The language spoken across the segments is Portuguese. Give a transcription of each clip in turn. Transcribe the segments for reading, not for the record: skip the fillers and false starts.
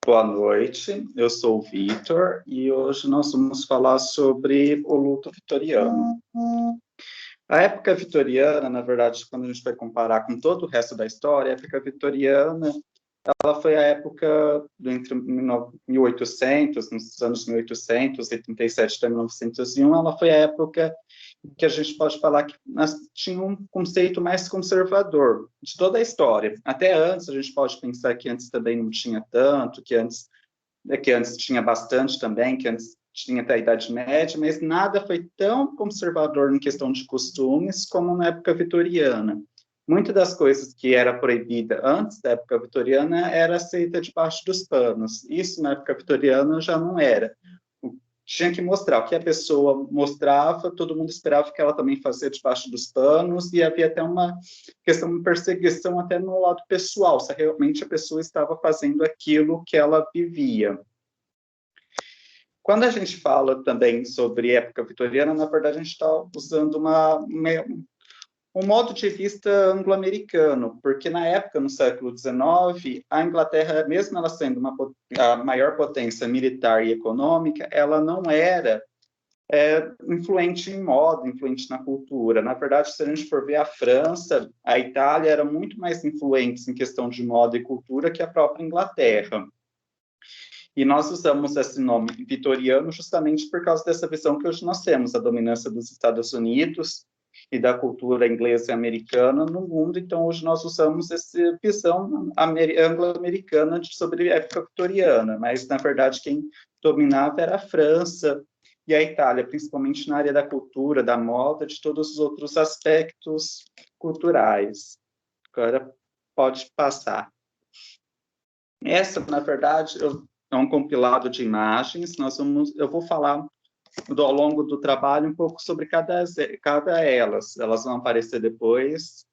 Boa noite, eu sou o Vitor e hoje nós vamos falar sobre o luto vitoriano. A época vitoriana, na verdade, quando a gente vai comparar com todo o resto da história, a época vitoriana, ela foi a época entre 1800, nos anos 1887 até 1901, ela foi a época que a gente pode falar que tinha um conceito mais conservador de toda a história. Até antes, a gente pode pensar que antes também não tinha tanto, que antes tinha bastante também, que antes tinha até a Idade Média, mas nada foi tão conservador em questão de costumes como na época vitoriana. Muitas das coisas que era proibida antes da época vitoriana era aceita debaixo dos panos. Isso na época vitoriana já não era. Tinha que mostrar o que a pessoa mostrava, todo mundo esperava que ela também fazia debaixo dos panos, e havia até uma questão de perseguição até no lado pessoal, se realmente a pessoa estava fazendo aquilo que ela vivia. Quando a gente fala também sobre época vitoriana, na verdade a gente está usando um modo de vista anglo-americano, porque na época, no século XIX, a Inglaterra, mesmo ela sendo a maior potência militar e econômica, ela não era influente em moda, influente na cultura. Na verdade, se a gente for ver a França, a Itália eram muito mais influentes em questão de moda e cultura que a própria Inglaterra. E nós usamos esse nome vitoriano justamente por causa dessa visão que hoje nós temos, a dominância dos Estados Unidos e da cultura inglesa e americana no mundo. Então, hoje nós usamos essa visão anglo-americana sobre a época vitoriana, mas, na verdade, quem dominava era a França e a Itália, principalmente na área da cultura, da moda, de todos os outros aspectos culturais. Agora, pode passar. Essa, na verdade, é um compilado de imagens. Eu vou falar ao longo do trabalho um pouco sobre cada elas. Elas vão aparecer depois.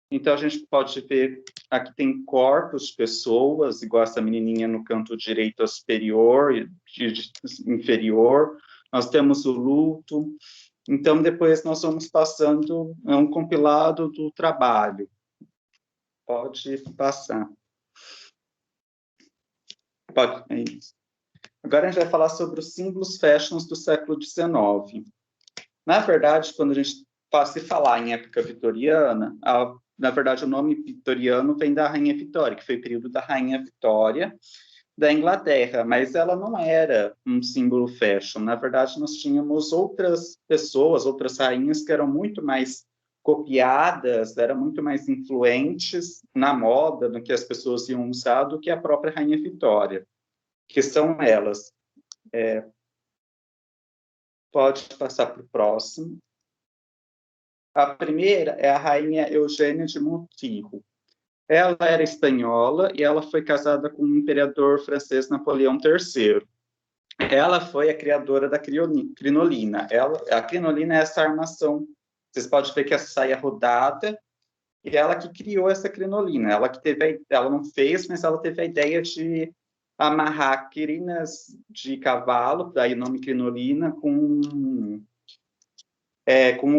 Então, a gente pode ver, aqui tem corpos de pessoas, igual essa menininha no canto direito superior e inferior. Nós temos o luto. Então, depois nós vamos passando um compilado do trabalho. Pode passar. Pode, é isso. Agora a gente vai falar sobre os símbolos fashions do século XIX. Na verdade, quando a gente se falar em época vitoriana, na verdade o nome vitoriano vem da Rainha Vitória, que foi o período da Rainha Vitória da Inglaterra, mas ela não era um símbolo fashion. Na verdade, nós tínhamos outras pessoas, outras rainhas que eram muito mais copiadas, eram muito mais influentes na moda, no que as pessoas iam usar, do que a própria Rainha Vitória, que são elas. Pode passar para o próximo. A primeira é a rainha Eugênia de Montijo. Ela era espanhola e ela foi casada com o imperador francês Napoleão III. Ela foi a criadora da crinolina. A crinolina é essa armação. Vocês podem ver que essa saia rodada, e ela que criou essa crinolina. Ela não fez, mas ela teve a ideia de amarrar crinas de cavalo, daí o nome crinolina, com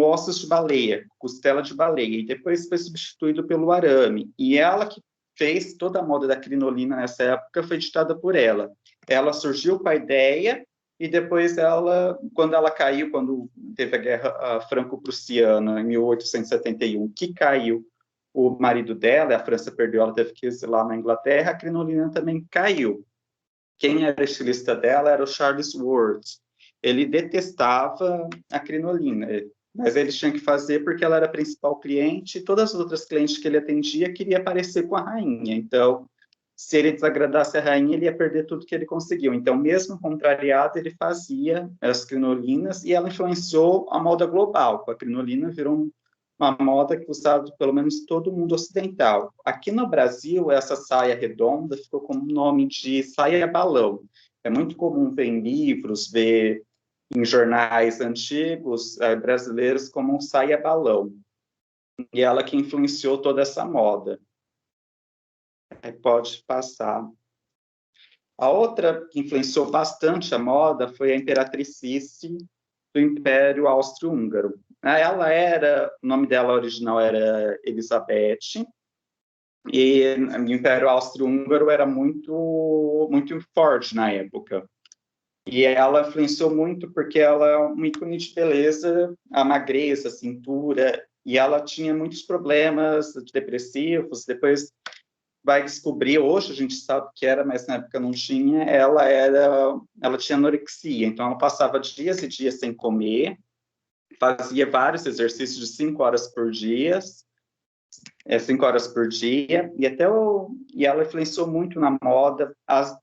ossos de baleia, costela de baleia, e depois foi substituído pelo arame. E ela que fez toda a moda da crinolina nessa época, foi ditada por ela. Ela surgiu com a ideia, e depois quando ela caiu, quando teve a Guerra Franco-Prussiana, em 1871, que caiu o marido dela, a França perdeu, ela teve que exilar na Inglaterra, a crinolina também caiu. Quem era estilista dela era o Charles Worth. Ele detestava a crinolina, mas ele tinha que fazer porque ela era a principal cliente, e todas as outras clientes que ele atendia queria aparecer com a rainha. Então, se ele desagradasse a rainha, ele ia perder tudo que ele conseguiu. Então, mesmo contrariado, ele fazia as crinolinas, e ela influenciou a moda global. A crinolina virou uma moda que usava pelo menos todo mundo ocidental. Aqui no Brasil, essa saia redonda ficou com o nome de saia balão. É muito comum ver em livros, ver em jornais antigos brasileiros como um saia balão. E ela que influenciou toda essa moda. Pode passar. A outra que influenciou bastante a moda foi a Imperatriz Sissi do Império Austro-Húngaro. O nome dela original era Elizabeth, E o Império Austro-Húngaro era muito forte na época. E ela influenciou muito porque ela é um ícone de beleza, a magreza, a cintura, e ela tinha muitos problemas depressivos. Depois vai descobrir, hoje a gente sabe que era, mas na época não tinha, ela tinha anorexia, então ela passava dias e dias sem comer, fazia vários exercícios de 5 horas por dia, 5 horas por dia, e ela influenciou muito na moda.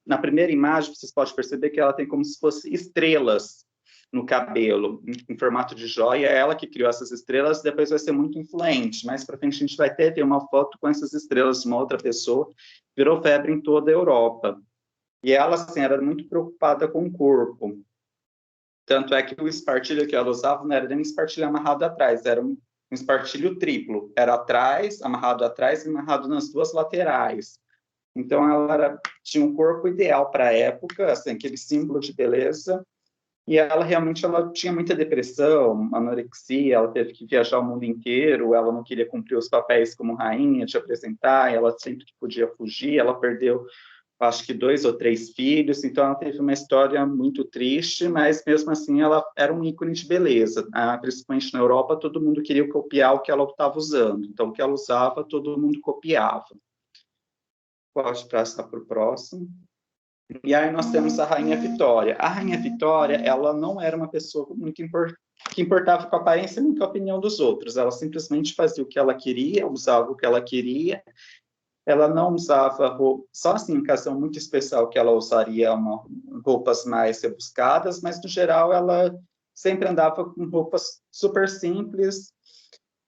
Na primeira imagem, vocês podem perceber que ela tem como se fosse estrelas no cabelo, em formato de joia. É ela que criou essas estrelas, depois vai ser muito influente. Mais para frente a gente vai ter uma foto com essas estrelas de uma outra pessoa, virou febre em toda a Europa. E ela, assim, era muito preocupada com o corpo. Tanto é que o espartilho que ela usava não era nem um espartilho amarrado atrás, era um espartilho triplo. Era amarrado atrás e amarrado nas duas laterais. Então, tinha um corpo ideal para a época, assim, aquele símbolo de beleza. E ela realmente tinha muita depressão, anorexia, ela teve que viajar o mundo inteiro, ela não queria cumprir os papéis como rainha, de apresentar, ela sempre que podia fugir, ela perdeu acho que 2 ou 3 filhos, então ela teve uma história muito triste, mas mesmo assim ela era um ícone de beleza, principalmente na Europa, todo mundo queria copiar o que ela estava usando, então o que ela usava, todo mundo copiava. Pode passar para o próximo. E aí nós temos a Rainha Vitória. A Rainha Vitória, ela não era uma pessoa que importava com a aparência nem com a opinião dos outros, ela simplesmente fazia o que ela queria, usava o que ela queria. Ela não usava roupa, só assim, em ocasião muito especial que ela usaria roupas mais rebuscadas, mas no geral ela sempre andava com roupas super simples.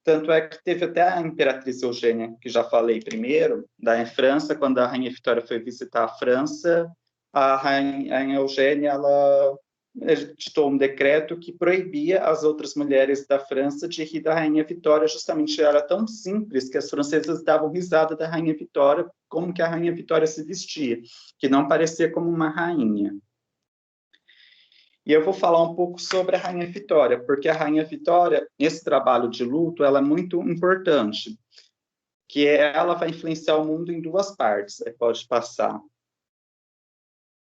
Tanto é que teve até a Imperatriz Eugênia, que já falei primeiro, da França, quando a Rainha Vitória foi visitar a França, a Rainha Eugênia, ela editou um decreto que proibia as outras mulheres da França de rir da Rainha Vitória, justamente era tão simples que as francesas davam risada da Rainha Vitória, como que a Rainha Vitória se vestia, que não parecia como uma rainha. E eu vou falar um pouco sobre a Rainha Vitória, porque a Rainha Vitória, esse trabalho de luto, ela é muito importante, que ela vai influenciar o mundo em duas partes. Pode passar.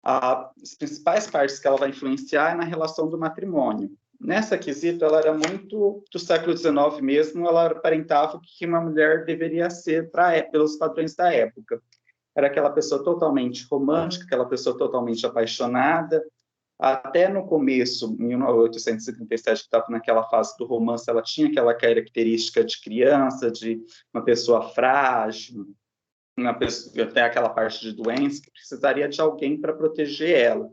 As principais partes que ela vai influenciar é na relação do matrimônio. Nessa quesito, ela era muito do século XIX mesmo, ela aparentava o que uma mulher deveria ser pelos padrões da época. Era aquela pessoa totalmente romântica, aquela pessoa totalmente apaixonada. Até no começo, em 1837, que estava naquela fase do romance, ela tinha aquela característica de criança, de uma pessoa frágil, até aquela parte de doença, que precisaria de alguém para proteger ela.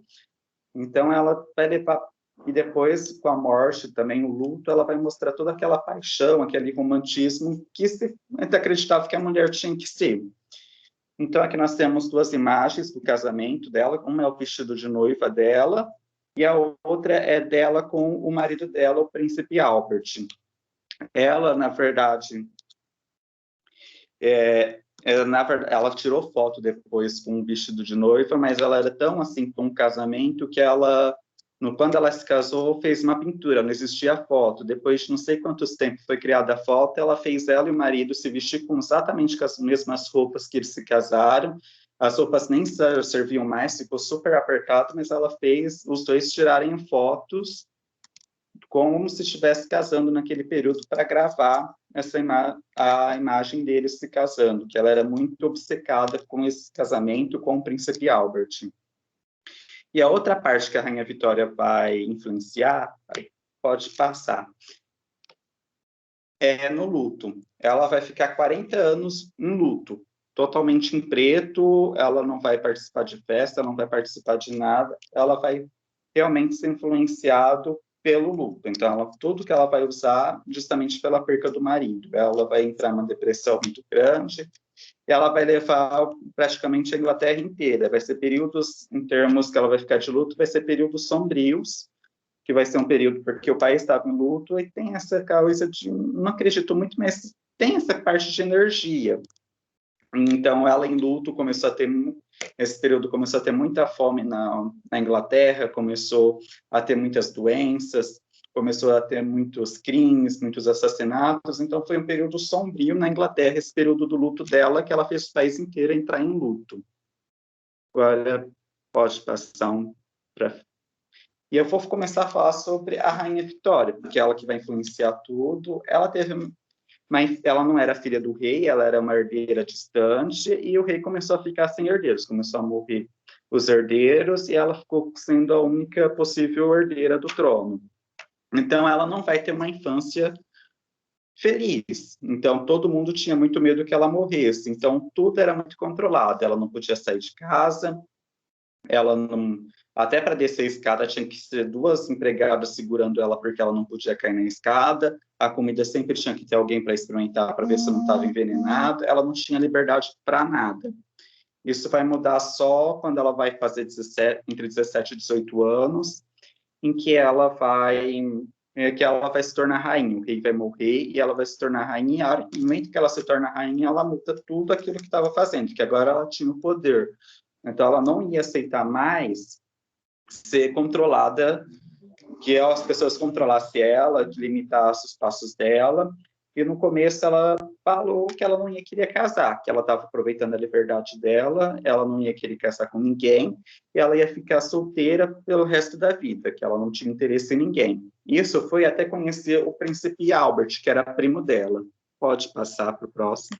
Então, ela vai levar, e depois, com a morte, também o luto, ela vai mostrar toda aquela paixão, aquele romantismo que se acreditava que a mulher tinha que ser. Então, aqui nós temos duas imagens do casamento dela, uma é o vestido de noiva dela, e a outra é dela com o marido dela, o príncipe Albert. Ela, na verdade, ela tirou foto depois com o vestido de noiva, mas ela era tão assim com um casamento que ela, quando ela se casou, fez uma pintura, não existia foto. Depois de não sei quantos tempos foi criada a foto, ela fez ela e o marido se vestir com exatamente com as mesmas roupas que eles se casaram. As roupas nem serviam mais, ficou super apertado, mas ela fez os dois tirarem fotos como se estivesse casando naquele período para gravar a imagem deles se casando, que ela era muito obcecada com esse casamento com o príncipe Albert. E a outra parte que a Rainha Vitória vai influenciar, pode passar, é no luto. Ela vai ficar 40 anos em luto, totalmente em preto, ela não vai participar de festa, não vai participar de nada, ela vai realmente ser influenciado pelo luto. Então, tudo que ela vai usar, justamente pela perca do marido. Ela vai entrar numa depressão muito grande, e ela vai levar praticamente a Inglaterra inteira. Vai ser períodos, em termos que ela vai ficar de luto, vai ser períodos sombrios, que vai ser um período porque o país estava em luto, e tem essa coisa de, não acredito muito, mas tem essa parte de energia. Então, ela em luto começou a ter, nesse período começou a ter muita fome na Inglaterra, começou a ter muitas doenças, começou a ter muitos crimes, muitos assassinatos, então foi um período sombrio na Inglaterra, esse período do luto dela, que ela fez o país inteiro entrar em luto. Agora, pode passar para... E eu vou começar a falar sobre a Rainha Vitória, porque ela que vai influenciar tudo. Ela teve... Mas ela não era filha do rei, ela era uma herdeira distante, e o rei começou a ficar sem herdeiros, começou a morrer os herdeiros, e ela ficou sendo a única possível herdeira do trono. Então, ela não vai ter uma infância feliz. Então, todo mundo tinha muito medo que ela morresse. Então, tudo era muito controlado. Ela não podia sair de casa, ela não... Até para descer a escada tinha que ser 2 empregadas segurando ela porque ela não podia cair na escada. A comida sempre tinha que ter alguém para experimentar para ver se não estava envenenado. Ela não tinha liberdade para nada. Isso vai mudar só quando ela vai fazer entre 17 e 18 anos, em que ela vai se tornar rainha. O rei vai morrer e ela vai se tornar rainha. E no momento que ela se torna rainha, ela muda tudo aquilo que estava fazendo, que agora ela tinha o poder. Então, ela não ia aceitar mais ser controlada, que as pessoas controlassem ela, limitassem os passos dela. E no começo ela falou que ela não ia querer casar, que ela estava aproveitando a liberdade dela, ela não ia querer casar com ninguém, e ela ia ficar solteira pelo resto da vida, que ela não tinha interesse em ninguém. Isso foi até conhecer o príncipe Albert, que era primo dela. Pode passar para o próximo.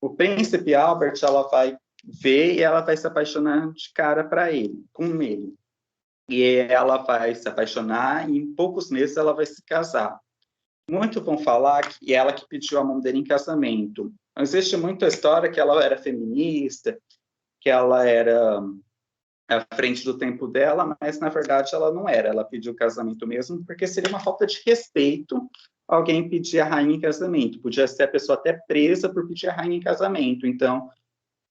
O príncipe Albert, ela vai ver e ela vai se apaixonar de cara com ele. E ela vai se apaixonar e em poucos meses ela vai se casar. Muitos vão falar que ela que pediu a mão dele em casamento. Existe muita história que ela era feminista, que ela era à frente do tempo dela, mas na verdade ela não era. Ela pediu casamento mesmo porque seria uma falta de respeito alguém pedir a rainha em casamento. Podia ser a pessoa até presa por pedir a rainha em casamento. Então,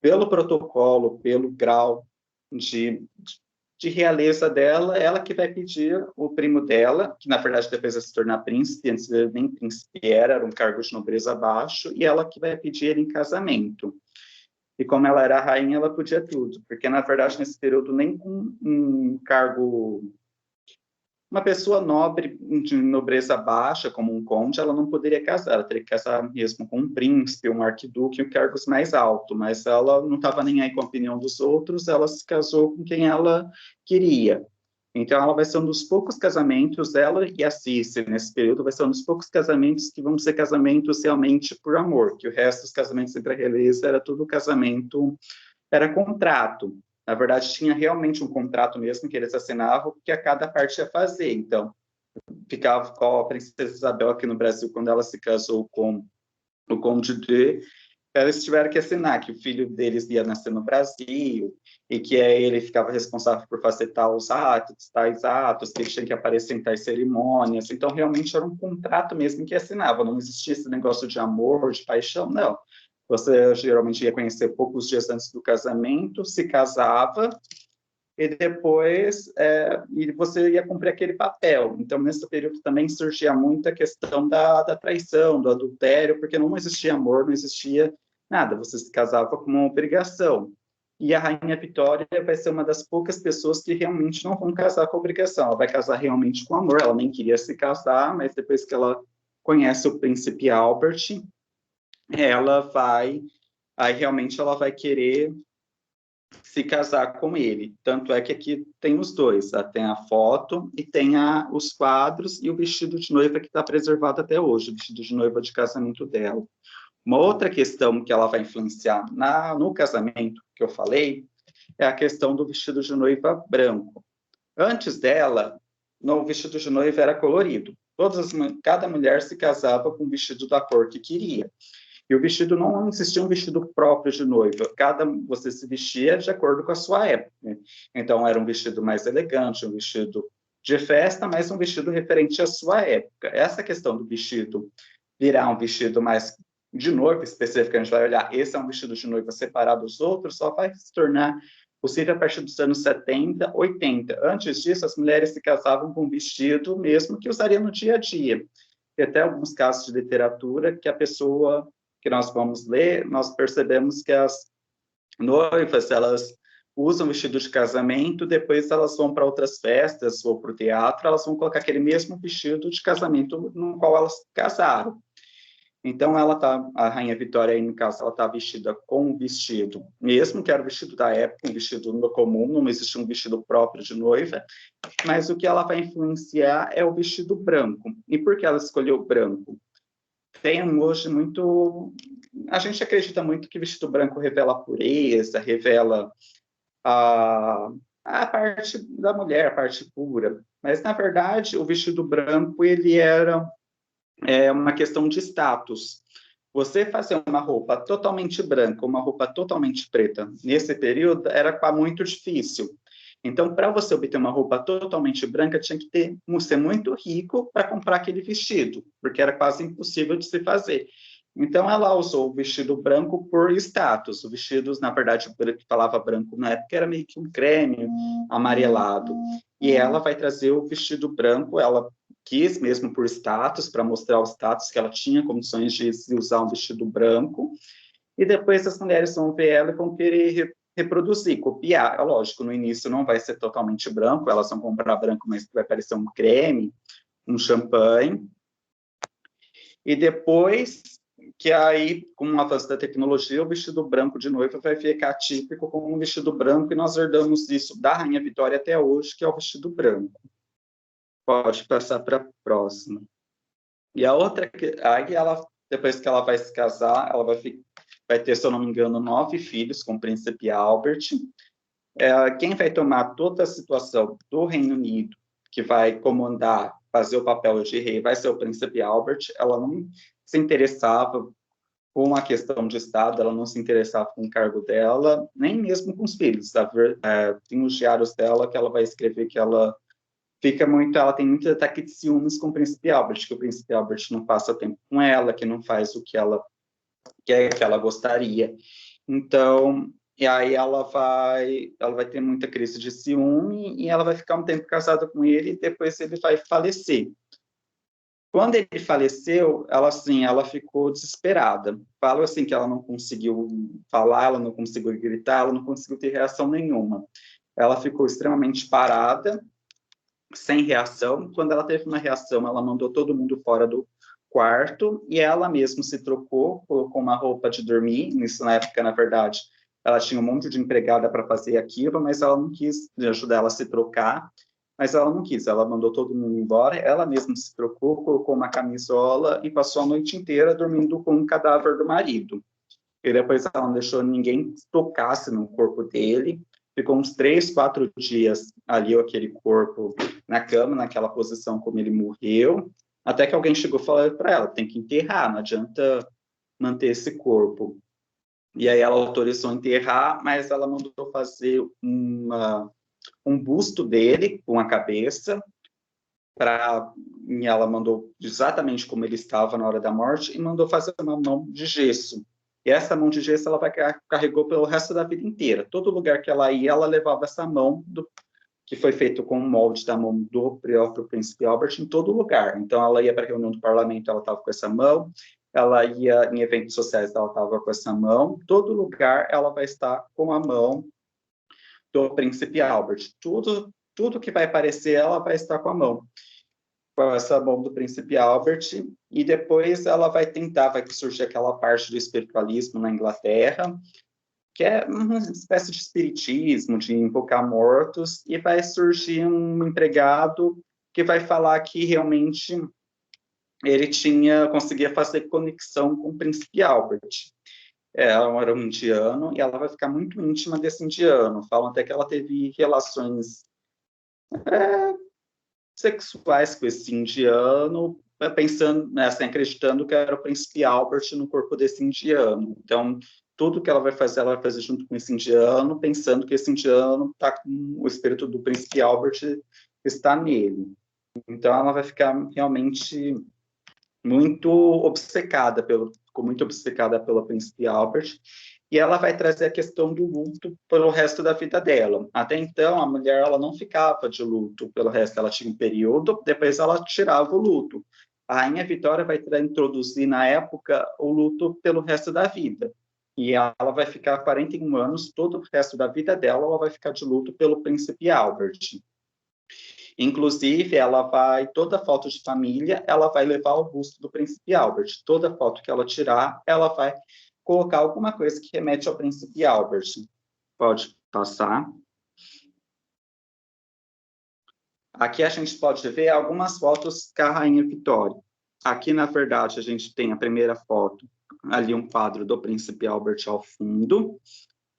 pelo protocolo, pelo grau de realeza dela, ela que vai pedir o primo dela, que na verdade depois vai se tornar príncipe, antes ele nem príncipe era um cargo de nobreza abaixo, e ela que vai pedir ele em casamento. E como ela era rainha, ela podia tudo, porque na verdade nesse período nem com um cargo... Uma pessoa nobre, de nobreza baixa, como um conde, ela não poderia casar, ela teria que casar mesmo com um príncipe, um arquiduque, cargos mais altos, mas ela não estava nem aí com a opinião dos outros, ela se casou com quem ela queria. Então, ela vai ser um dos poucos casamentos, ela e a Cícera, nesse período, vai ser um dos poucos casamentos que vão ser casamentos realmente por amor, que o resto dos casamentos entre a realeza era tudo casamento, era contrato. Na verdade, tinha realmente um contrato mesmo que eles assinavam, que a cada parte ia fazer. Então, ficava com a princesa Isabel aqui no Brasil, quando ela se casou com o Conde de... Eles tiveram que assinar que o filho deles ia nascer no Brasil, e que ele ficava responsável por fazer tais atos, que ele tinha que aparecer em tais cerimônias. Então, realmente era um contrato mesmo que assinava. Não existia esse negócio de amor, de paixão, não. Você geralmente ia conhecer poucos dias antes do casamento, se casava, e depois e você ia cumprir aquele papel. Então, nesse período também surgia muito a questão da traição, do adultério, porque não existia amor, não existia nada, você se casava como uma obrigação. E a Rainha Vitória vai ser uma das poucas pessoas que realmente não vão casar com obrigação, ela vai casar realmente com amor, ela nem queria se casar, mas depois que ela conhece o príncipe Albert, ela vai, aí realmente ela vai querer se casar com ele. Tanto é que aqui tem os dois, tem a foto e tem os quadros e o vestido de noiva que está preservado até hoje, o vestido de noiva de casamento dela. Uma outra questão que ela vai influenciar no casamento que eu falei é a questão do vestido de noiva branco. Antes dela, o vestido de noiva era colorido. Cada mulher se casava com o vestido da cor que queria. E o vestido não existia um vestido próprio de noiva. Você se vestia de acordo com a sua época. Então, era um vestido mais elegante, um vestido de festa, mas um vestido referente à sua época. Essa questão do vestido virar um vestido mais de noiva específico, a gente vai olhar, esse é um vestido de noiva separado dos outros, só vai se tornar possível a partir dos anos 70, 80. Antes disso, as mulheres se casavam com um vestido mesmo que usaria no dia a dia. Tem até alguns casos de literatura que a pessoa que nós vamos ler, nós percebemos que as noivas, elas usam vestido de casamento, depois elas vão para outras festas ou para o teatro, elas vão colocar aquele mesmo vestido de casamento no qual elas casaram. Então, a Rainha Vitória, aí, no caso, ela está vestida com um vestido, mesmo que era o vestido da época, um vestido comum, não existe um vestido próprio de noiva, mas o que ela vai influenciar é o vestido branco. E por que ela escolheu o branco? Tem hoje muito... A gente acredita muito que vestido branco revela a pureza, revela a parte da mulher, a parte pura. Mas, na verdade, o vestido branco, ele era uma questão de status. Você fazer uma roupa totalmente branca, uma roupa totalmente preta, nesse período, era muito difícil. Então, para você obter uma roupa totalmente branca, tinha que ser muito rico para comprar aquele vestido, porque era quase impossível de se fazer. Então, ela usou o vestido branco por status. O vestido, na verdade, que falava branco na época, era meio que um creme amarelado. E ela vai trazer o vestido branco, ela quis mesmo por status, para mostrar o status que ela tinha condições de usar um vestido branco, e depois as mulheres vão ver ela e vão querer reproduzir, copiar. É lógico, no início não vai ser totalmente branco, elas vão comprar branco, mas vai parecer um creme, um champanhe, e depois que aí, com o avanço da tecnologia, o vestido branco de noiva vai ficar típico como um vestido branco, e nós herdamos isso da Rainha Vitória até hoje, que é o vestido branco. Pode passar para a próxima. E a outra, aí ela, depois que ela vai se casar, ela vai ter, se eu não me engano, 9 filhos com o príncipe Albert. Quem vai tomar toda a situação do Reino Unido, que vai comandar, fazer o papel de rei, vai ser o príncipe Albert. Ela não se interessava com a questão de Estado, ela não se interessava com o cargo dela, nem mesmo com os filhos. Tem os diários dela que ela vai escrever que ela tem muito ataque de ciúmes com o príncipe Albert, que o príncipe Albert não passa tempo com ela, que não faz o que ela quer, que ela gostaria. Então, e aí ela vai ter muita crise de ciúme e ela vai ficar um tempo casada com ele e depois ele vai falecer. Quando ele faleceu, ela ficou desesperada. Falo assim que ela não conseguiu falar, ela não conseguiu gritar, ela não conseguiu ter reação nenhuma. Ela ficou extremamente parada, sem reação. Quando ela teve uma reação, ela mandou todo mundo fora do quarto e ela mesma se trocou, colocou uma roupa de dormir. Isso, na época, na verdade, ela tinha um monte de empregada para fazer aquilo, mas ela não quis ajudar ela a se trocar. Mas ela não quis, ela mandou todo mundo embora, ela mesma se trocou, colocou uma camisola e passou a noite inteira dormindo com o cadáver do marido. E depois ela não deixou ninguém tocasse no corpo dele, ficou uns 3, 4 dias ali, aquele corpo na cama, naquela posição como ele morreu, até que alguém chegou e falou para ela, tem que enterrar, não adianta manter esse corpo. E aí ela autorizou enterrar, mas ela mandou fazer um busto dele com a cabeça, e ela mandou exatamente como ele estava na hora da morte, e mandou fazer uma mão de gesso. E essa mão de gesso ela carregou pelo resto da vida inteira. Todo lugar que ela ia, ela levava essa mão, que foi feito com o molde da mão do próprio príncipe Albert, em todo lugar. Então, ela ia para a reunião do parlamento, ela estava com essa mão, ela ia em eventos sociais, ela estava com essa mão, todo lugar ela vai estar com a mão do príncipe Albert. Tudo que vai aparecer, ela vai estar com a mão. Com essa mão do príncipe Albert, e depois ela vai surgir aquela parte do espiritualismo na Inglaterra, que é uma espécie de espiritismo, de invocar mortos, e vai surgir um empregado que vai falar que realmente ele conseguia fazer conexão com o príncipe Albert. Ela era um indiano, e ela vai ficar muito íntima desse indiano. Falam até que ela teve relações sexuais com esse indiano, pensando, assim, acreditando que era o príncipe Albert no corpo desse indiano. Então, tudo que ela vai fazer junto com esse indiano, pensando que esse indiano está com o espírito do príncipe Albert está nele. Então, ela vai ficar realmente muito obcecada pelo príncipe Albert, e ela vai trazer a questão do luto pelo resto da vida dela. Até então, a mulher ela não ficava de luto pelo resto, ela tinha um período, depois ela tirava o luto. A Rainha Vitória vai introduzir, na época, o luto pelo resto da vida. E ela vai ficar 41 anos, todo o resto da vida dela, ela vai ficar de luto pelo príncipe Albert. Inclusive, toda foto de família, ela vai levar o busto do príncipe Albert. Toda foto que ela tirar, ela vai colocar alguma coisa que remete ao príncipe Albert. Pode passar. Aqui a gente pode ver algumas fotos com a Rainha Vitória. Aqui, na verdade, a gente tem a primeira foto, ali um quadro do príncipe Albert ao fundo,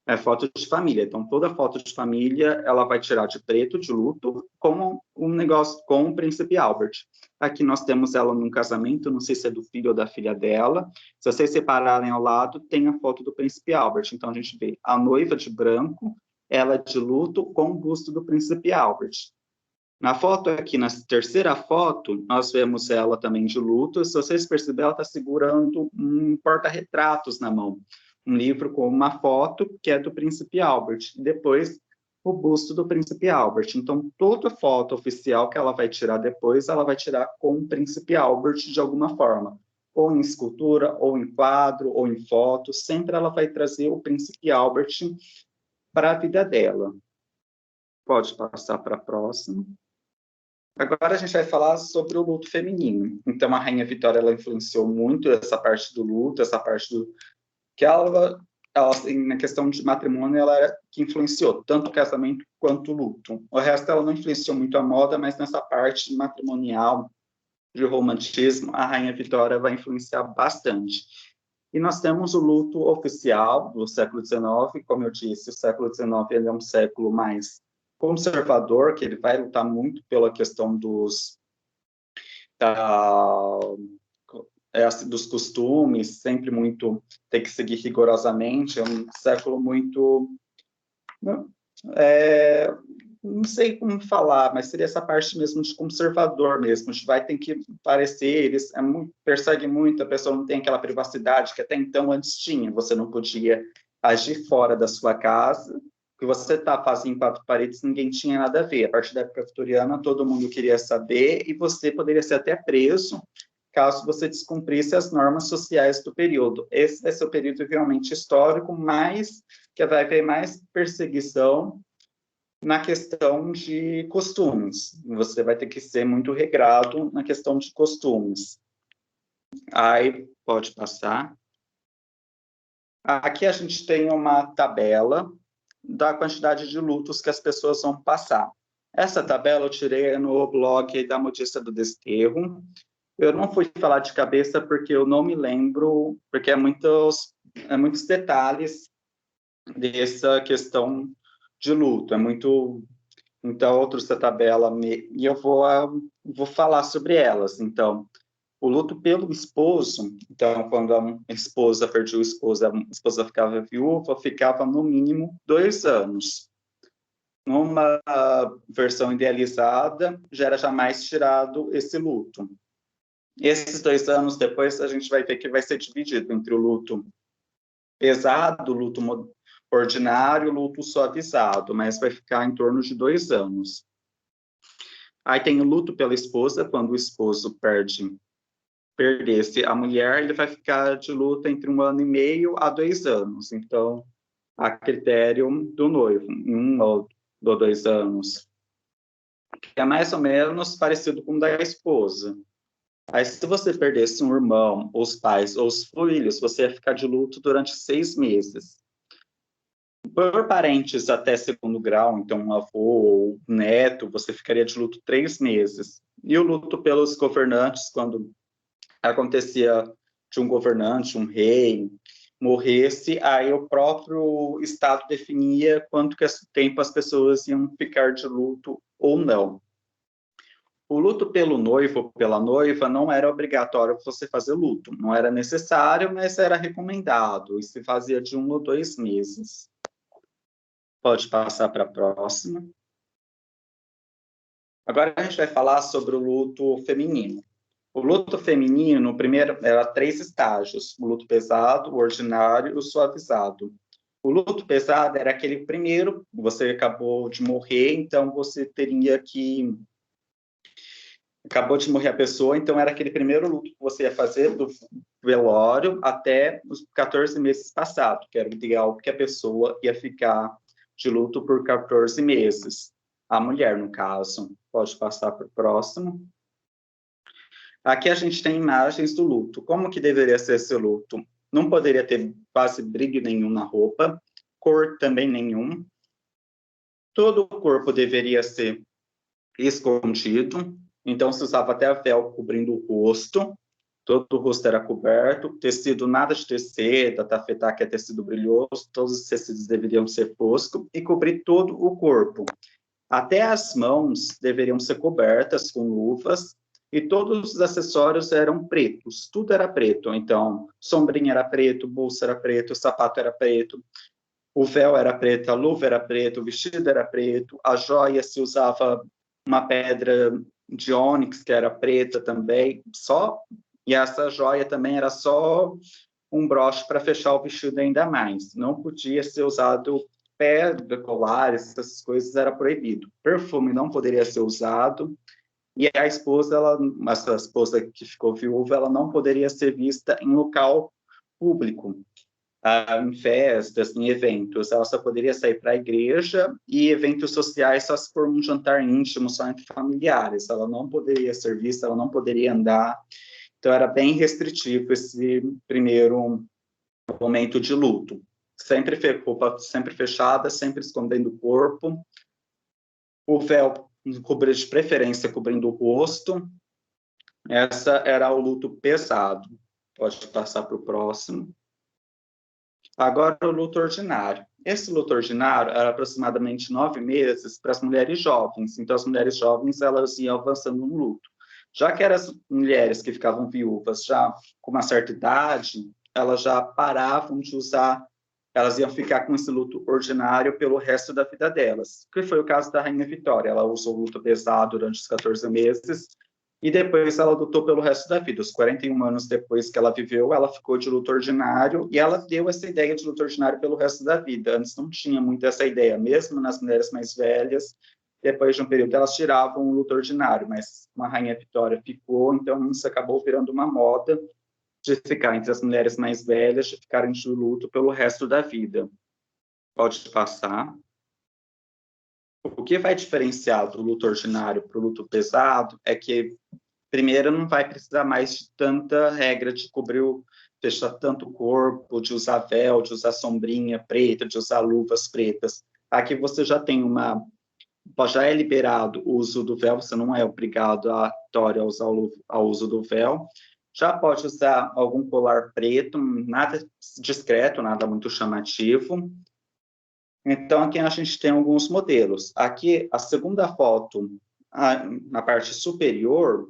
é foto de família. Então, toda foto de família, ela vai tirar de preto, de luto, como um negócio com o príncipe Albert. Aqui nós temos ela num casamento, não sei se é do filho ou da filha dela. Se vocês separarem ao lado, tem a foto do príncipe Albert. Então, a gente vê a noiva de branco, ela de luto com o busto do príncipe Albert. Na foto aqui, na terceira foto, nós vemos ela também de luto. Se vocês perceberem, ela está segurando um porta-retratos na mão. Um livro com uma foto que é do príncipe Albert. Depois, o busto do príncipe Albert. Então, toda foto oficial que ela vai tirar depois, ela vai tirar com o príncipe Albert de alguma forma. Ou em escultura, ou em quadro, ou em foto. Sempre ela vai trazer o príncipe Albert para a vida dela. Pode passar para a próxima. Agora a gente vai falar sobre o luto feminino. Então, a Rainha Vitória, ela influenciou muito essa parte do luto, essa parte do... que ela assim, na questão de matrimônio, ela era que influenciou tanto o casamento quanto o luto. O resto, ela não influenciou muito a moda, mas nessa parte matrimonial, de romantismo, a Rainha Vitória vai influenciar bastante. E nós temos o luto oficial do século XIX, como eu disse, o século XIX ele é um século mais conservador, que ele vai lutar muito pela questão dos dos costumes, sempre muito tem que seguir rigorosamente, é um século muito não sei como falar, mas seria essa parte mesmo de conservador mesmo, a gente vai ter que parecer, eles perseguem muito, a pessoa não tem aquela privacidade que até então antes tinha, você não podia agir fora da sua casa, o que você está fazendo em quatro paredes, ninguém tinha nada a ver, a partir da época vitoriana, todo mundo queria saber, e você poderia ser até preso, caso você descumprisse as normas sociais do período. Esse vai ser o período realmente histórico, mas que vai haver mais perseguição na questão de costumes. Você vai ter que ser muito regrado na questão de costumes. Aí, pode passar. Aqui a gente tem uma tabela da quantidade de lutos que as pessoas vão passar. Essa tabela eu tirei no blog da Modista do Desterro. Eu não fui falar de cabeça porque eu não me lembro, porque é muitos detalhes dessa questão de luto, é muito... Então, eu trouxe a tabela e eu vou falar sobre elas. Então, o luto pelo esposo, então, quando a esposa perdia o esposo, a esposa ficava viúva, ficava no mínimo 2 anos. Numa versão idealizada, já era jamais tirado esse luto. Esses 2 anos depois, a gente vai ver que vai ser dividido entre o luto pesado, o luto ordinário, o luto suavizado, mas vai ficar em torno de 2 anos. Aí tem o luto pela esposa, quando o esposo perdesse a mulher, ele vai ficar de luto entre 1 ano e meio a 2 anos. Então, a critério do noivo, 1 ou 2 anos. Que é mais ou menos parecido com o da esposa. Aí, se você perdesse um irmão, os pais ou os filhos, você ia ficar de luto durante 6 meses. Por parentes até segundo grau, então um avô ou neto, você ficaria de luto 3 meses. E o luto pelos governantes, quando acontecia de um governante, um rei, morresse, aí o próprio Estado definia quanto tempo as pessoas iam ficar de luto ou não. O luto pelo noivo ou pela noiva não era obrigatório você fazer luto, não era necessário, mas era recomendado, e se fazia de 1 ou 2 meses. Pode passar para a próxima. Agora a gente vai falar sobre o luto feminino. O luto feminino, primeiro, era 3 estágios: o luto pesado, o ordinário e o suavizado. O luto pesado era aquele primeiro, você acabou de morrer, então você teria que acabou de morrer a pessoa, então era aquele primeiro luto que você ia fazer do velório até os 14 meses passados, que era o ideal, porque a pessoa ia ficar de luto por 14 meses. A mulher, no caso. Pode passar para o próximo. Aqui a gente tem imagens do luto. Como que deveria ser esse luto? Não poderia ter quase brilho nenhum na roupa, cor também nenhum. Todo o corpo deveria ser escondido, então se usava até véu cobrindo o rosto, todo o rosto era coberto, tecido nada de ter seda, tafetá, que é tecido brilhoso, todos os tecidos deveriam ser foscos e cobrir todo o corpo. Até as mãos deveriam ser cobertas com luvas e todos os acessórios eram pretos, tudo era preto. Então, sombrinha era preto, bolsa era preto, sapato era preto, o véu era preto, a luva era preta, o vestido era preto, a joia se usava uma pedra de ônix que era preta também, e essa joia também era só um broche para fechar o vestido ainda mais. Não podia ser usado pedra, colares, essas coisas era proibido. Perfume não poderia ser usado. E a esposa, essa esposa que ficou viúva, ela não poderia ser vista em local público, em festas, em eventos. Ela só poderia sair para a igreja e eventos sociais só se for um jantar íntimo, só entre familiares. Ela não poderia ser vista, ela não poderia andar. Então, era bem restritivo esse primeiro momento de luto. Roupa sempre fechada, sempre escondendo o corpo. O véu, de preferência, cobrindo o rosto. Essa era o luto pesado. Pode passar para o próximo. Agora, o luto ordinário. Esse luto ordinário era aproximadamente 9 meses para as mulheres jovens. Então, as mulheres jovens, elas iam avançando no luto. Já que eram as mulheres que ficavam viúvas já com uma certa idade, elas já paravam de usar, elas iam ficar com esse luto ordinário pelo resto da vida delas, que foi o caso da Rainha Vitória. Ela usou o luto pesado durante os 14 meses, e depois ela lutou pelo resto da vida. Os 41 anos depois que ela viveu, ela ficou de luto ordinário, e ela deu essa ideia de luto ordinário pelo resto da vida. Antes não tinha muito essa ideia, mesmo nas mulheres mais velhas, depois de um período elas tiravam o luto ordinário, mas uma Rainha Vitória ficou, então isso acabou virando uma moda de ficar entre as mulheres mais velhas, de ficarem de luto pelo resto da vida. Pode passar. O que vai diferenciar do luto ordinário para o luto pesado é que, primeiro, não vai precisar mais de tanta regra de cobrir, fechar tanto o corpo, de usar véu, de usar sombrinha preta, de usar luvas pretas. Aqui você já tem já é liberado o uso do véu, você não é obrigado a usar o uso do véu. Já pode usar algum colar preto, nada discreto, nada muito chamativo. Então, aqui a gente tem alguns modelos. Aqui, a segunda foto, na parte superior,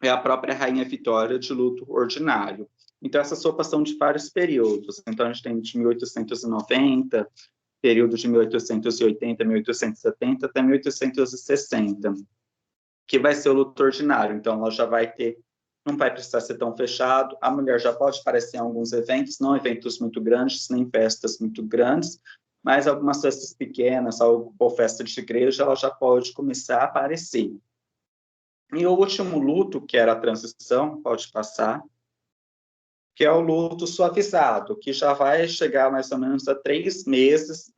é a própria Rainha Vitória de luto ordinário. Então, essas roupas são de vários períodos. Então, a gente tem de 1890, período de 1880, 1870 até 1860, que vai ser o luto ordinário. Então, ela já vai ter, não vai precisar ser tão fechado. A mulher já pode aparecer em alguns eventos, não eventos muito grandes, nem festas muito grandes, mas algumas festas pequenas, ou festa de igreja, ela já pode começar a aparecer. E o último luto, que era a transição, pode passar, que é o luto suavizado, que já vai chegar mais ou menos a 3 meses,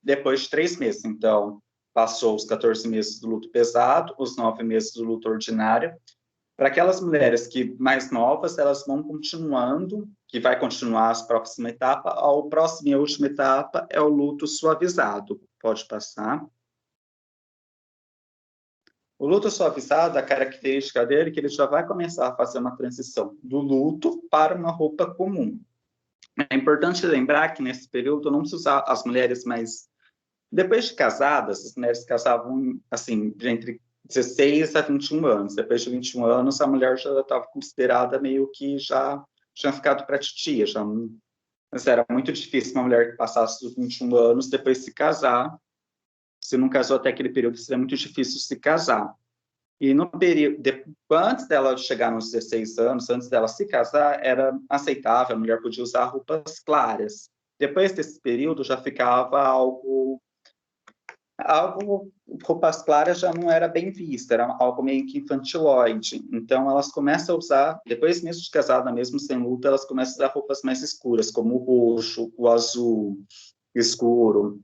depois de 3 meses. Então, passou os 14 meses do luto pesado, os 9 meses do luto ordinário. Para aquelas mulheres que mais novas, elas vão continuando, que vai continuar a próxima etapa. A próxima e a última etapa é o luto suavizado. Pode passar. O luto suavizado, a característica dele é que ele já vai começar a fazer uma transição do luto para uma roupa comum. É importante lembrar que nesse período não se usa as mulheres mais... Depois de casadas, as mulheres casavam assim, de entre 16 a 21 anos. Depois de 21 anos, a mulher já estava considerada meio que já tinha ficado para titia. Mas era muito difícil uma mulher que passasse dos 21 anos depois se casar. Se não casou até aquele período, seria muito difícil se casar. E no período, antes dela chegar nos 16 anos, antes dela se casar, era aceitável, a mulher podia usar roupas claras. Depois desse período, já ficava algo algo, roupas claras já não era bem vista, era algo meio que infantiloide. Então, elas começam a usar, depois mesmo de casada, mesmo sem luto, elas começam a usar roupas mais escuras, como o roxo, o azul escuro,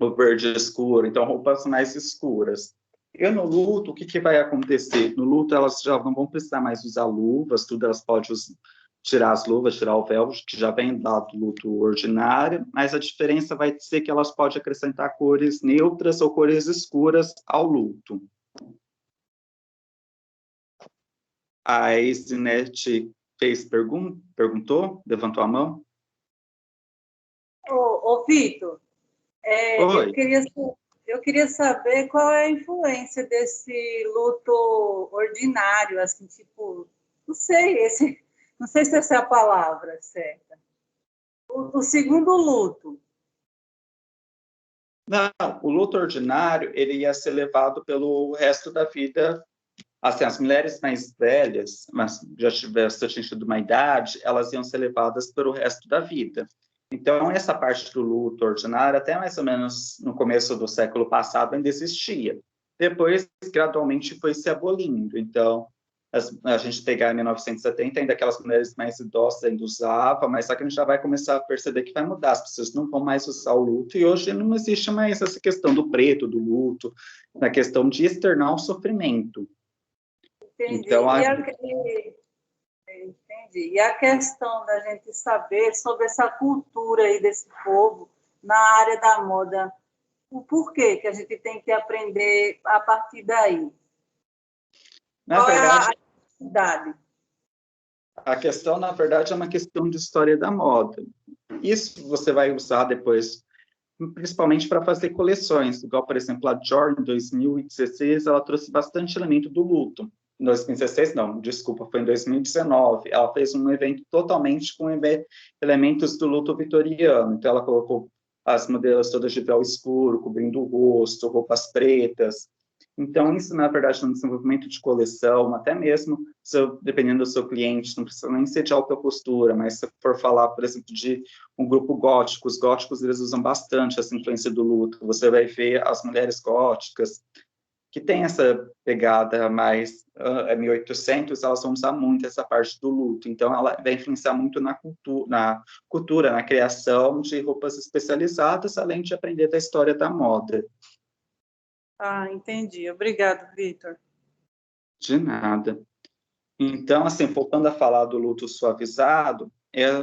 o verde escuro, então roupas mais escuras. E no luto, o que, que vai acontecer? No luto, elas já não vão precisar mais usar luvas, tudo elas podem tirar as luvas, tirar o véu, que já vem dado do luto ordinário, mas a diferença vai ser que elas podem acrescentar cores neutras ou cores escuras ao luto. A Isinete perguntou, levantou a mão. Ô Vitor, Oi. eu queria saber qual é a influência desse luto ordinário, assim, tipo, não sei se essa é a palavra certa. O segundo luto. Não, o luto ordinário, ele ia ser levado pelo resto da vida. Assim, as mulheres mais velhas, mas já tivessem atingido uma idade, elas iam ser levadas pelo resto da vida. Então, essa parte do luto ordinário, até mais ou menos no começo do século passado, ainda existia. Depois, gradualmente, foi se abolindo. Então, a gente pegar em 1970, ainda aquelas mulheres mais idosas ainda usavam, mas só que a gente já vai começar a perceber que vai mudar, as pessoas não vão mais usar o luto, e hoje não existe mais essa questão do preto, do luto, na questão de externar o sofrimento. Entendi. Então, Entendi. E a questão da gente saber sobre essa cultura aí desse povo na área da moda, o porquê que a gente tem que aprender a partir daí? na Qual é a verdade, necessidade? a questão, na verdade, é uma questão de história da moda. Isso você vai usar depois, principalmente para fazer coleções, igual, por exemplo, a Dior, em 2016, ela trouxe bastante elemento do luto. Em 2016, não, desculpa, foi em 2019. Ela fez um evento totalmente com elementos do luto vitoriano. Então, ela colocou as modelos todas de véu escuro, cobrindo o rosto, roupas pretas. Então, isso, na verdade, no desenvolvimento de coleção, até mesmo, dependendo do seu cliente, não precisa nem ser de alta costura, mas se for falar, por exemplo, de um grupo gótico, os góticos, eles usam bastante essa influência do luto. Você vai ver as mulheres góticas, que tem essa pegada mais 1800, elas vão usar muito essa parte do luto. Então, ela vai influenciar muito cultura, na criação de roupas especializadas, além de aprender da história da moda. Ah, entendi. Obrigado, Vitor. De nada. Então, assim, voltando a falar do luto suavizado,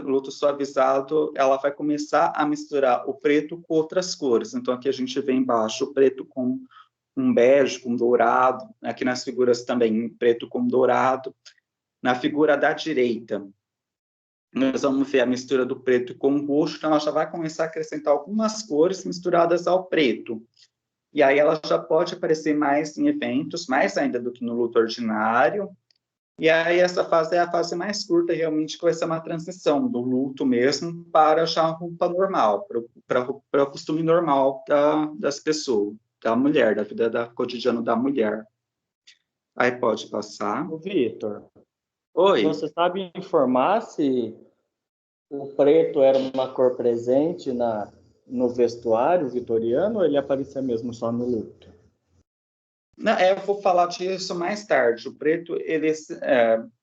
o luto suavizado, ela vai começar a misturar o preto com outras cores. Então, aqui a gente vê embaixo o preto com um bege, com dourado. Aqui nas figuras também, preto com dourado. Na figura da direita, nós vamos ver a mistura do preto com o roxo, então ela já vai começar a acrescentar algumas cores misturadas ao preto. E aí ela já pode aparecer mais em eventos, mais ainda do que no luto ordinário. E aí essa fase é a fase mais curta, realmente, que vai ser uma transição do luto mesmo para já a roupa normal, para o costume normal das pessoas, da mulher, da vida cotidiana da mulher. Aí pode passar. O Vitor, Oi. você sabe informar se o preto era uma cor presente no vestuário vitoriano ou ele aparecia mesmo só no luto? Não, eu vou falar disso mais tarde. O preto,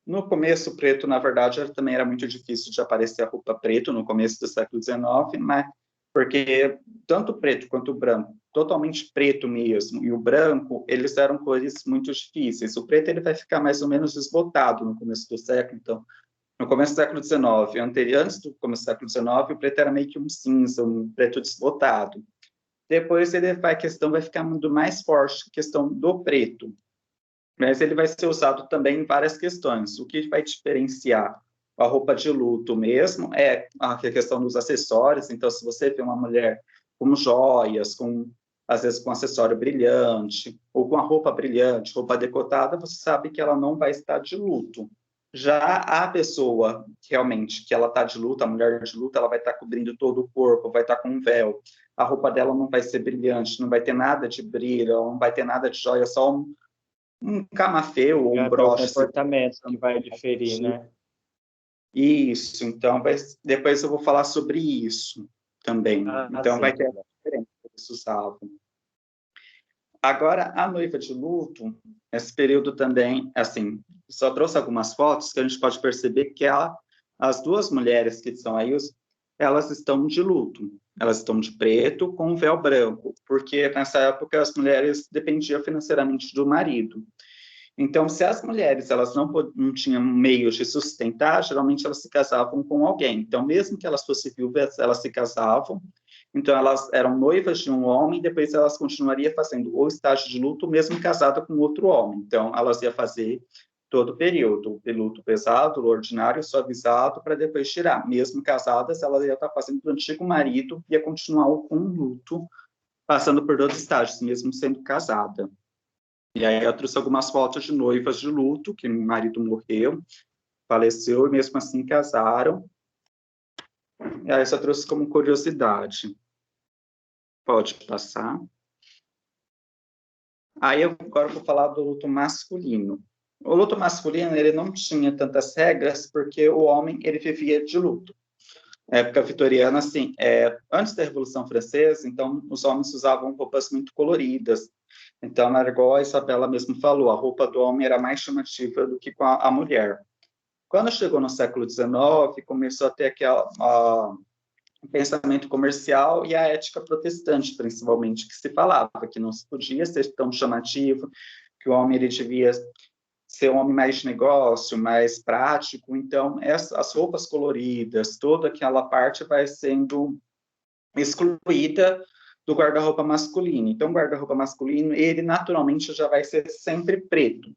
no começo, o preto, na verdade, também era muito difícil de aparecer a roupa preto no começo do século XIX, mas porque tanto o preto quanto o branco, totalmente preto mesmo, e o branco, eles eram cores muito difíceis. O preto ele vai ficar mais ou menos desbotado no começo do século, então, no começo do século XIX, antes do começo do século XIX, o preto era meio que um cinza, um preto desbotado. Depois a questão vai ficar muito mais forte, a questão do preto. Mas ele vai ser usado também em várias questões. O que vai diferenciar a roupa de luto mesmo é a questão dos acessórios. Então, se você vê uma mulher com joias, às vezes com acessório brilhante, ou com a roupa brilhante, roupa decotada, você sabe que ela não vai estar de luto. Já a pessoa, realmente, que ela está de luto, a mulher de luto, ela vai estar cobrindo todo o corpo, vai estar com um véu. A roupa dela não vai ser brilhante, não vai ter nada de brilho, não vai ter nada de joia, só um camafeu ou um É o broche. comportamento que vai diferir, né? Isso, então depois eu vou falar sobre isso também. Então sim, vai ter a diferença que eles usavam. Agora, a noiva de luto, esse período também, assim, só trouxe algumas fotos que a gente pode perceber que as duas mulheres que estão aí, elas estão de luto. Elas estão de preto com um véu branco, porque nessa época as mulheres dependiam financeiramente do marido. Então, se as mulheres elas não tinham meios de sustentar, geralmente elas se casavam com alguém. Então, mesmo que elas fossem viúvas, elas se casavam. Então, elas eram noivas de um homem, depois elas continuariam fazendo o estágio de luto, mesmo casada com outro homem. Então, elas iam fazer todo o período, o luto pesado, o ordinário, suavizado, para depois tirar. Mesmo casadas, elas iam estar fazendo do antigo marido, ia continuar com o luto, passando por todos os estágios, mesmo sendo casada. E aí eu trouxe algumas fotos de noivas de luto, que o marido morreu, faleceu, e mesmo assim casaram. E aí eu só trouxe como curiosidade. Pode passar. Aí eu agora vou falar do luto masculino. O luto masculino, ele não tinha tantas regras, porque o homem, ele vivia de luto. Na época vitoriana, assim, antes da Revolução Francesa, então, os homens usavam roupas muito coloridas. Então, era igual a Isabela mesmo falou, a roupa do homem era mais chamativa do que com a mulher. Quando chegou no século XIX, começou a ter o pensamento comercial e a ética protestante, principalmente, que se falava que não se podia ser tão chamativo, que o homem ele devia ser um homem mais de negócio, mais prático. Então, as roupas coloridas, toda aquela parte vai sendo excluída do guarda-roupa masculino. Então, o guarda-roupa masculino, ele naturalmente já vai ser sempre preto.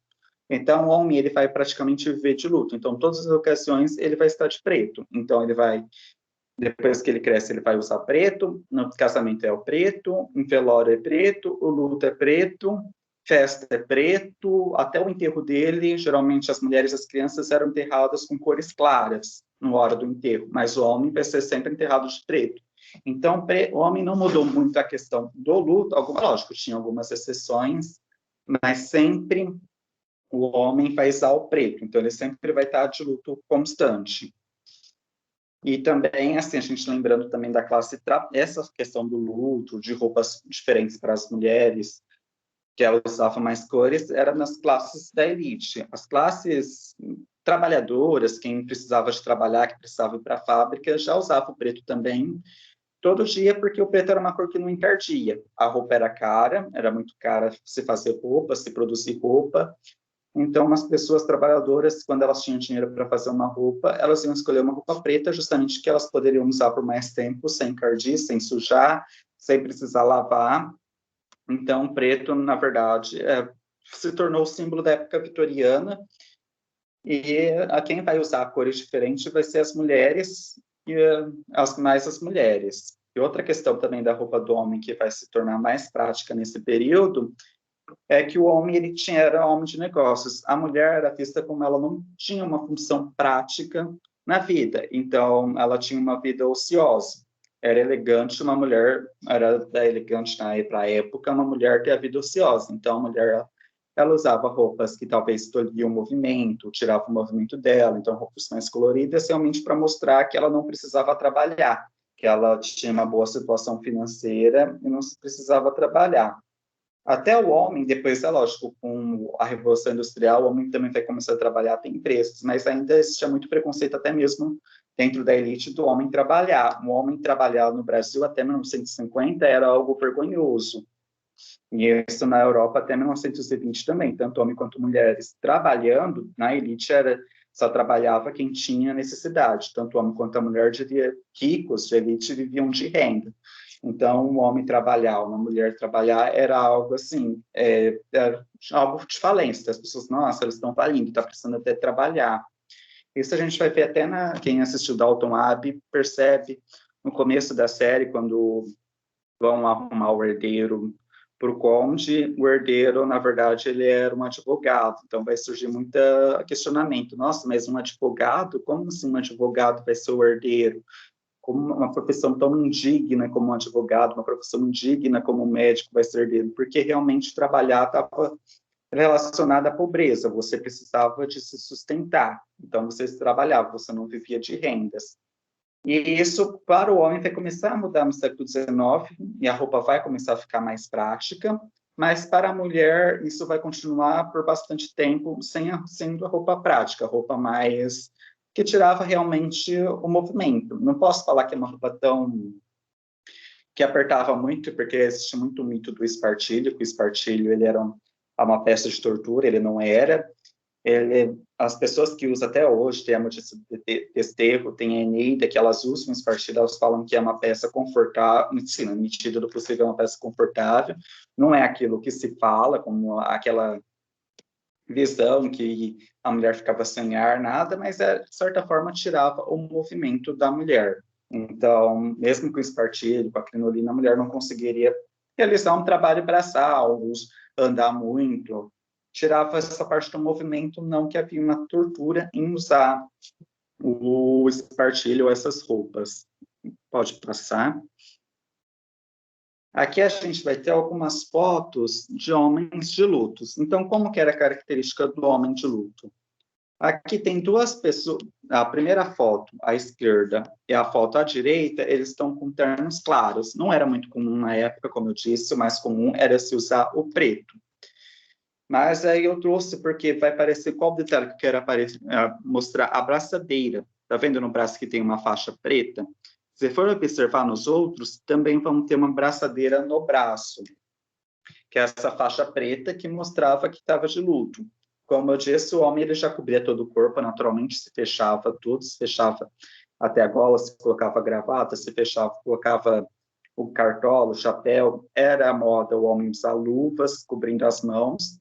Então, o homem, ele vai praticamente viver de luto. Então, todas as ocasiões, ele vai estar de preto. Então, ele vai, depois que ele cresce, ele vai usar preto, no casamento é o preto, em velório é preto, o luto é preto, festa é preto, até o enterro dele, geralmente as mulheres e as crianças eram enterradas com cores claras na hora do enterro, mas o homem vai ser sempre enterrado de preto. Então, o homem não mudou muito a questão do luto, lógico, tinha algumas exceções, mas sempre o homem vai usar o preto, então ele sempre vai estar de luto constante. E também, assim, a gente lembrando também da classe, essa questão do luto, de roupas diferentes para as mulheres, que ela usava mais cores, era nas classes da elite. As classes trabalhadoras, quem precisava de trabalhar, que precisava ir para a fábrica, já usava o preto também, todo dia, porque o preto era uma cor que não encardia. A roupa era cara, era muito cara se fazer roupa, se produzir roupa. Então, as pessoas trabalhadoras, quando elas tinham dinheiro para fazer uma roupa, elas iam escolher uma roupa preta, justamente que elas poderiam usar por mais tempo, sem encardir, sem sujar, sem precisar lavar. Então, o preto, na verdade, se tornou o símbolo da época vitoriana, e a quem vai usar cores diferentes vai ser as mulheres, e mais as mulheres. E outra questão também da roupa do homem, que vai se tornar mais prática nesse período, é que o homem era homem de negócios. A mulher era vista como ela não tinha uma função prática na vida, então ela tinha uma vida ociosa. Era elegante uma mulher, era elegante para a época, uma mulher ter a vida ociosa. Então a mulher ela usava roupas que talvez tolhiam o movimento, tirava o movimento dela, então roupas mais coloridas, realmente para mostrar que ela não precisava trabalhar, que ela tinha uma boa situação financeira e não precisava trabalhar. Até o homem, depois, é lógico, com a Revolução Industrial, o homem também vai começar a trabalhar, tem empresas, mas ainda existia muito preconceito, até mesmo dentro da elite, do homem trabalhar. O homem trabalhar no Brasil até 1950 era algo vergonhoso. E isso na Europa até 1920 também, tanto homem quanto mulheres trabalhando, na elite só trabalhava quem tinha necessidade, tanto o homem quanto a mulher, ricos de elite, viviam de renda. Então, um homem trabalhar, uma mulher trabalhar, era algo assim, era algo de falência. As pessoas, nossa, eles estão falindo, está precisando até trabalhar. Isso a gente vai ver até quem assistiu Downton Abbey, percebe no começo da série, quando vão arrumar o herdeiro para o conde, o herdeiro, na verdade, ele era um advogado, então vai surgir muito questionamento. Nossa, mas um advogado? Como assim um advogado vai ser o herdeiro? Como uma profissão tão indigna como um advogado, uma profissão indigna como um médico vai ser herdeiro? Porque realmente trabalhar estava relacionado à pobreza, você precisava de se sustentar, então você trabalhava, você não vivia de rendas. E isso, para o homem, vai começar a mudar no século XIX, e a roupa vai começar a ficar mais prática, mas para a mulher isso vai continuar por bastante tempo sendo a roupa prática, a roupa mais que tirava realmente o movimento. Não posso falar que é uma roupa tão que apertava muito, porque existe muito o mito do espartilho, que o espartilho ele era uma peça de tortura, ele não era. As pessoas que usam até hoje, tem a Modista Desterro, tem a Eneida, que elas usam o espartilho, elas falam que é uma peça confortável, sim, na medida do possível é uma peça confortável, não é aquilo que se fala, como aquela visão que a mulher ficava sem ar, nada, mas de certa forma tirava o movimento da mulher. Então, mesmo com o espartilho, com a crinolina, a mulher não conseguiria realizar um trabalho braçal, andar muito, tirava essa parte do movimento, não que havia uma tortura em usar o espartilho ou essas roupas. Pode passar. Aqui a gente vai ter algumas fotos de homens de lutos. Então, como que era a característica do homem de luto? Aqui tem duas pessoas, a primeira foto, à esquerda, e a foto à direita, eles estão com ternos claros. Não era muito comum na época, como eu disse, o mais comum era se usar o preto. Mas aí eu trouxe porque vai parecer qual detalhe que eu quero mostrar, a braçadeira. Tá vendo no braço que tem uma faixa preta? Se for observar nos outros, também vão ter uma braçadeira no braço, que é essa faixa preta que mostrava que estava de luto. Como eu disse, o homem ele já cobria todo o corpo, naturalmente se fechava tudo, se fechava até a gola, se colocava gravata, se fechava, colocava o cartola, o chapéu, era a moda o homem usar luvas, cobrindo as mãos,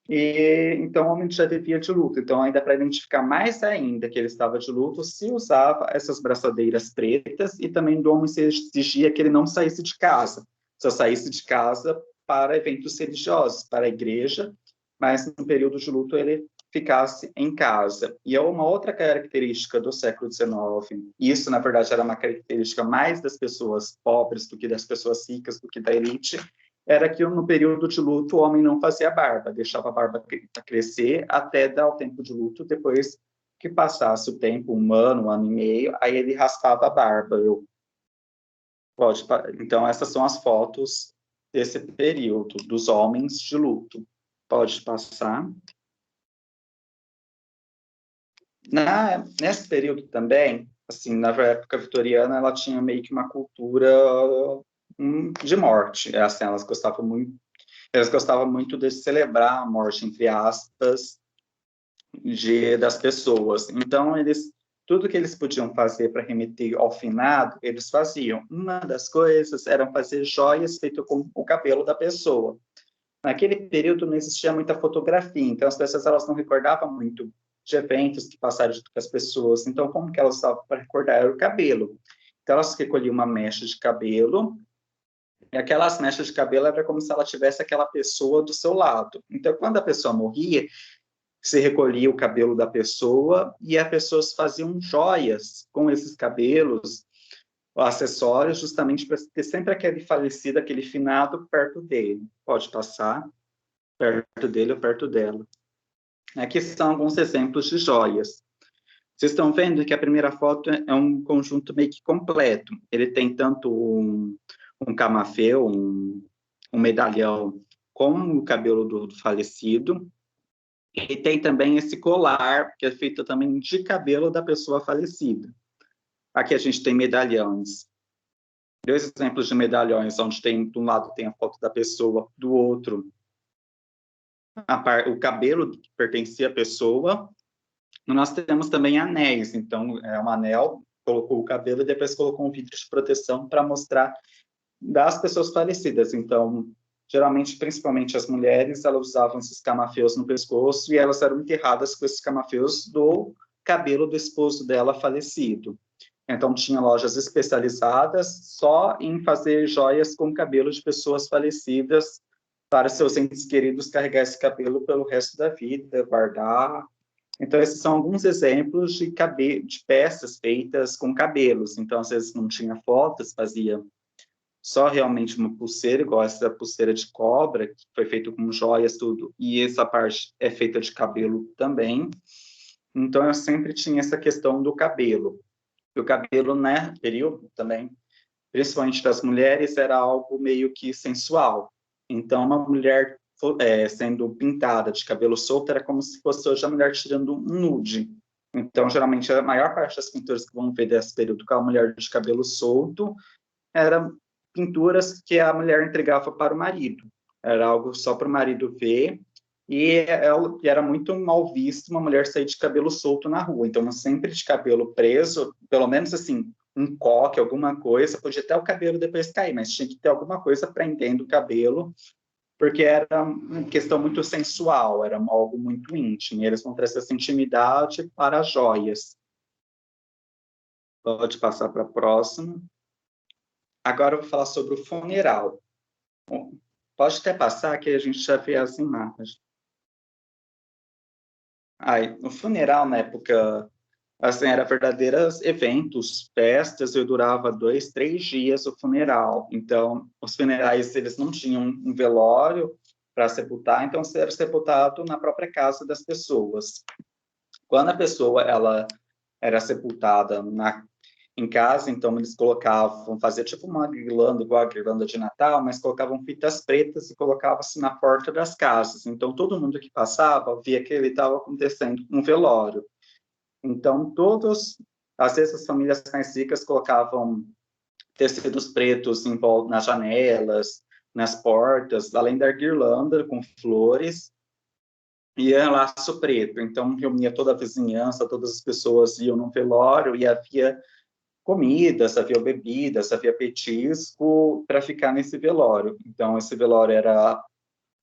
e então o homem já vivia de luto. Então, ainda para identificar mais ainda que ele estava de luto, se usava essas braçadeiras pretas, e também do homem se exigia que ele não saísse de casa, só saísse de casa para eventos religiosos, para a igreja, mas no período de luto ele ficasse em casa. E é uma outra característica do século XIX, e isso, na verdade, era uma característica mais das pessoas pobres do que das pessoas ricas, do que da elite, era que no período de luto o homem não fazia barba, deixava a barba crescer até dar o tempo de luto, depois que passasse o tempo, um ano e meio, aí ele raspava a barba. Então, essas são as fotos desse período, dos homens de luto. Pode passar. Nesse período também, assim, na época vitoriana, ela tinha meio que uma cultura de morte. Assim, elas gostavam muito de celebrar a morte, entre aspas, das pessoas. Então, tudo que eles podiam fazer para remeter ao finado, eles faziam. Uma das coisas era fazer joias feitas com o cabelo da pessoa. Naquele período não existia muita fotografia, então as pessoas elas não recordavam muito de eventos que passaram junto com as pessoas. Então, como que elas estavam para recordar? Era o cabelo. Então, elas recolhiam uma mecha de cabelo, e aquelas mechas de cabelo era como se ela tivesse aquela pessoa do seu lado. Então, quando a pessoa morria, se recolhia o cabelo da pessoa e as pessoas faziam joias com esses cabelos, acessórios, justamente para ter sempre aquele falecido, aquele finado perto dele. Pode passar, perto dele ou perto dela. Aqui são alguns exemplos de joias. Vocês estão vendo que a primeira foto é um conjunto meio que completo. Ele tem tanto um camafeu, um medalhão com o cabelo do falecido, e tem também esse colar, que é feito também de cabelo da pessoa falecida. Aqui a gente tem medalhões. Dois exemplos de medalhões, onde tem, de um lado tem a foto da pessoa, do outro o cabelo que pertencia à pessoa. Nós temos também anéis, então é um anel, colocou o cabelo e depois colocou um vidro de proteção para mostrar das pessoas falecidas. Então, geralmente, principalmente as mulheres, elas usavam esses camafeus no pescoço e elas eram enterradas com esses camafeus do cabelo do esposo dela falecido. Então, tinha lojas especializadas só em fazer joias com cabelo de pessoas falecidas para seus entes queridos carregar esse cabelo pelo resto da vida, guardar. Então, esses são alguns exemplos de peças feitas com cabelos. Então, às vezes não tinha fotos, fazia só realmente uma pulseira, igual essa pulseira de cobra, que foi feita com joias, tudo, e essa parte é feita de cabelo também. Então, eu sempre tinha essa questão do cabelo. E o cabelo, né, período também, principalmente das mulheres, era algo meio que sensual. Então, uma mulher sendo pintada de cabelo solto era como se fosse hoje a mulher tirando um nude. Então, geralmente, a maior parte das pinturas que vão ver desse período com a mulher de cabelo solto eram pinturas que a mulher entregava para o marido. Era algo só para o marido ver, e era muito mal visto uma mulher sair de cabelo solto na rua. Então, sempre de cabelo preso, pelo menos assim, um coque, alguma coisa, podia até o cabelo depois cair, mas tinha que ter alguma coisa prendendo o cabelo, porque era uma questão muito sensual, era algo muito íntimo, e eles vão trazer essa intimidade para as joias. Pode passar para a próxima. Agora eu vou falar sobre o funeral. Pode até passar, que a gente já vê as imagens. O funeral, na época, assim, era verdadeiros eventos, festas, e durava 2, 3 dias o funeral. Então, os funerais, eles não tinham um velório para sepultar, então era sepultado na própria casa das pessoas. Quando a pessoa ela era sepultada em casa, então eles fazia tipo uma guirlanda, igual a guirlanda de Natal, mas colocavam fitas pretas e colocavam-se na porta das casas. Então todo mundo que passava via que ele estava acontecendo um velório. Então às vezes as famílias mais ricas colocavam tecidos pretos em volta nas janelas, nas portas, além da guirlanda com flores e laço preto. Então reunia toda a vizinhança, todas as pessoas iam no velório e havia comidas, havia bebidas, havia petisco para ficar nesse velório. Então, esse velório era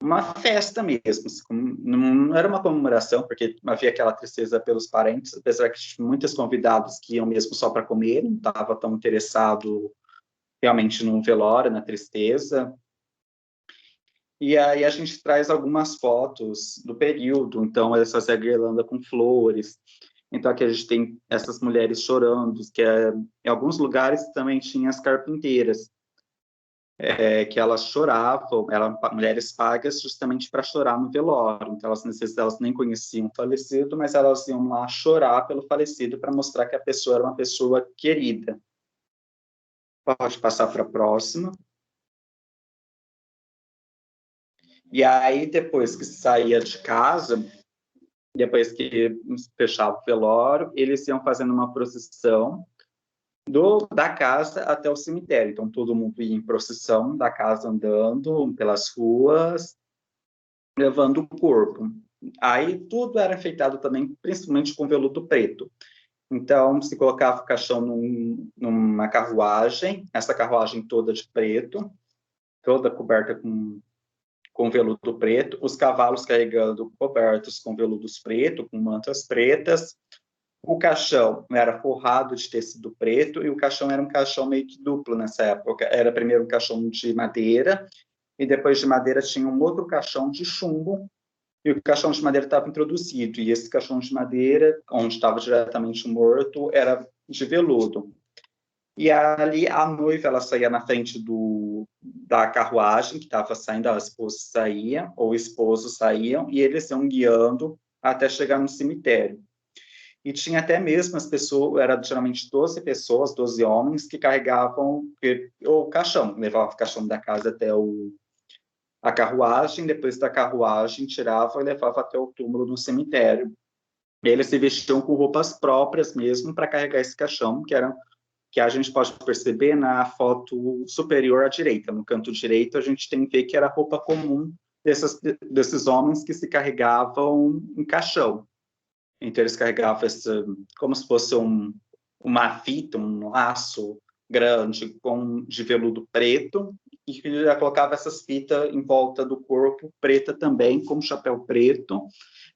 uma festa mesmo, não era uma comemoração, porque havia aquela tristeza pelos parentes, apesar que tinha muitos convidados que iam mesmo só para comer, não estava tão interessado realmente no velório, na tristeza. E aí a gente traz algumas fotos do período, então eles faziam a guirlanda com flores, então aqui a gente tem essas mulheres chorando, em alguns lugares também tinha as carpinteiras, que elas choravam, eram mulheres pagas justamente para chorar no velório, então elas nem conheciam o falecido, mas elas iam lá chorar pelo falecido para mostrar que a pessoa era uma pessoa querida. Pode passar para a próxima. E aí, depois que saía de casa, depois que fechava o velório, eles iam fazendo uma procissão da casa até o cemitério. Então, todo mundo ia em procissão da casa, andando pelas ruas, levando o corpo. Aí, tudo era enfeitado também, principalmente com veludo preto. Então, se colocava o caixão numa carruagem, essa carruagem toda de preto, toda coberta com veludo preto, os cavalos carregando cobertos com veludos preto, com mantas pretas. O caixão era forrado de tecido preto e o caixão era um caixão meio que duplo nessa época. Era primeiro um caixão de madeira e depois de madeira tinha um outro caixão de chumbo e o caixão de madeira estava introduzido. E esse caixão de madeira, onde estava diretamente morto, era de veludo. E ali a noiva ela saía na frente da carruagem que estava saindo, a esposa saía, ou o esposo saíam, e eles iam guiando até chegar no cemitério. E tinha até mesmo as pessoas, era geralmente 12 pessoas, 12 homens, que carregavam o caixão, levavam o caixão da casa até a carruagem, depois da carruagem tirava e levava até o túmulo no cemitério. E eles se vestiam com roupas próprias mesmo para carregar esse caixão, que a gente pode perceber na foto superior à direita. No canto direito, a gente tem que ver que era a roupa comum desses homens que se carregavam em caixão. Então, eles carregavam como se fosse uma fita, um laço grande de veludo preto, e já colocava essas fitas em volta do corpo, preta também, com chapéu preto,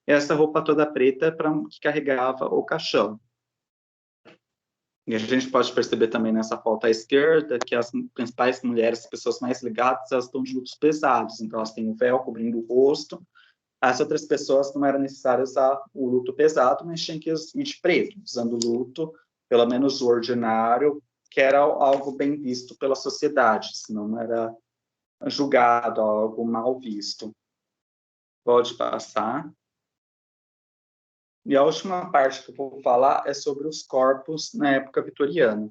e essa roupa toda preta que carregava o caixão. E a gente pode perceber também nessa foto à esquerda que as principais mulheres, as pessoas mais ligadas, elas estão de lutos pesados, então elas têm o véu cobrindo o rosto. As outras pessoas não era necessário usar o luto pesado, mas tinha que ir de preto, usando o luto, pelo menos o ordinário, que era algo bem visto pela sociedade, senão não era julgado, algo mal visto. Pode passar. E a última parte que eu vou falar é sobre os corpos na época vitoriana.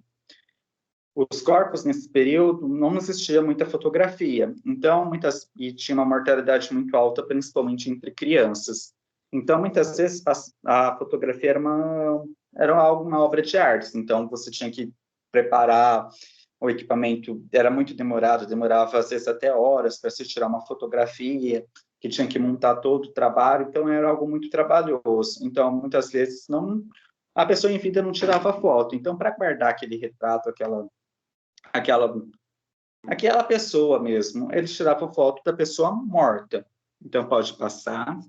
Os corpos, nesse período, não existia muita fotografia, então, e tinha uma mortalidade muito alta, principalmente entre crianças. Então, muitas vezes, a fotografia era uma obra de arte, então você tinha que preparar o equipamento, era muito demorado, demorava, às vezes, até horas para se tirar uma fotografia, que tinha que montar todo o trabalho, então era algo muito trabalhoso. Então, muitas vezes, a pessoa em vida não tirava foto. Então, para guardar aquele retrato, aquela pessoa mesmo, eles tiravam foto da pessoa morta. Então, pode passar.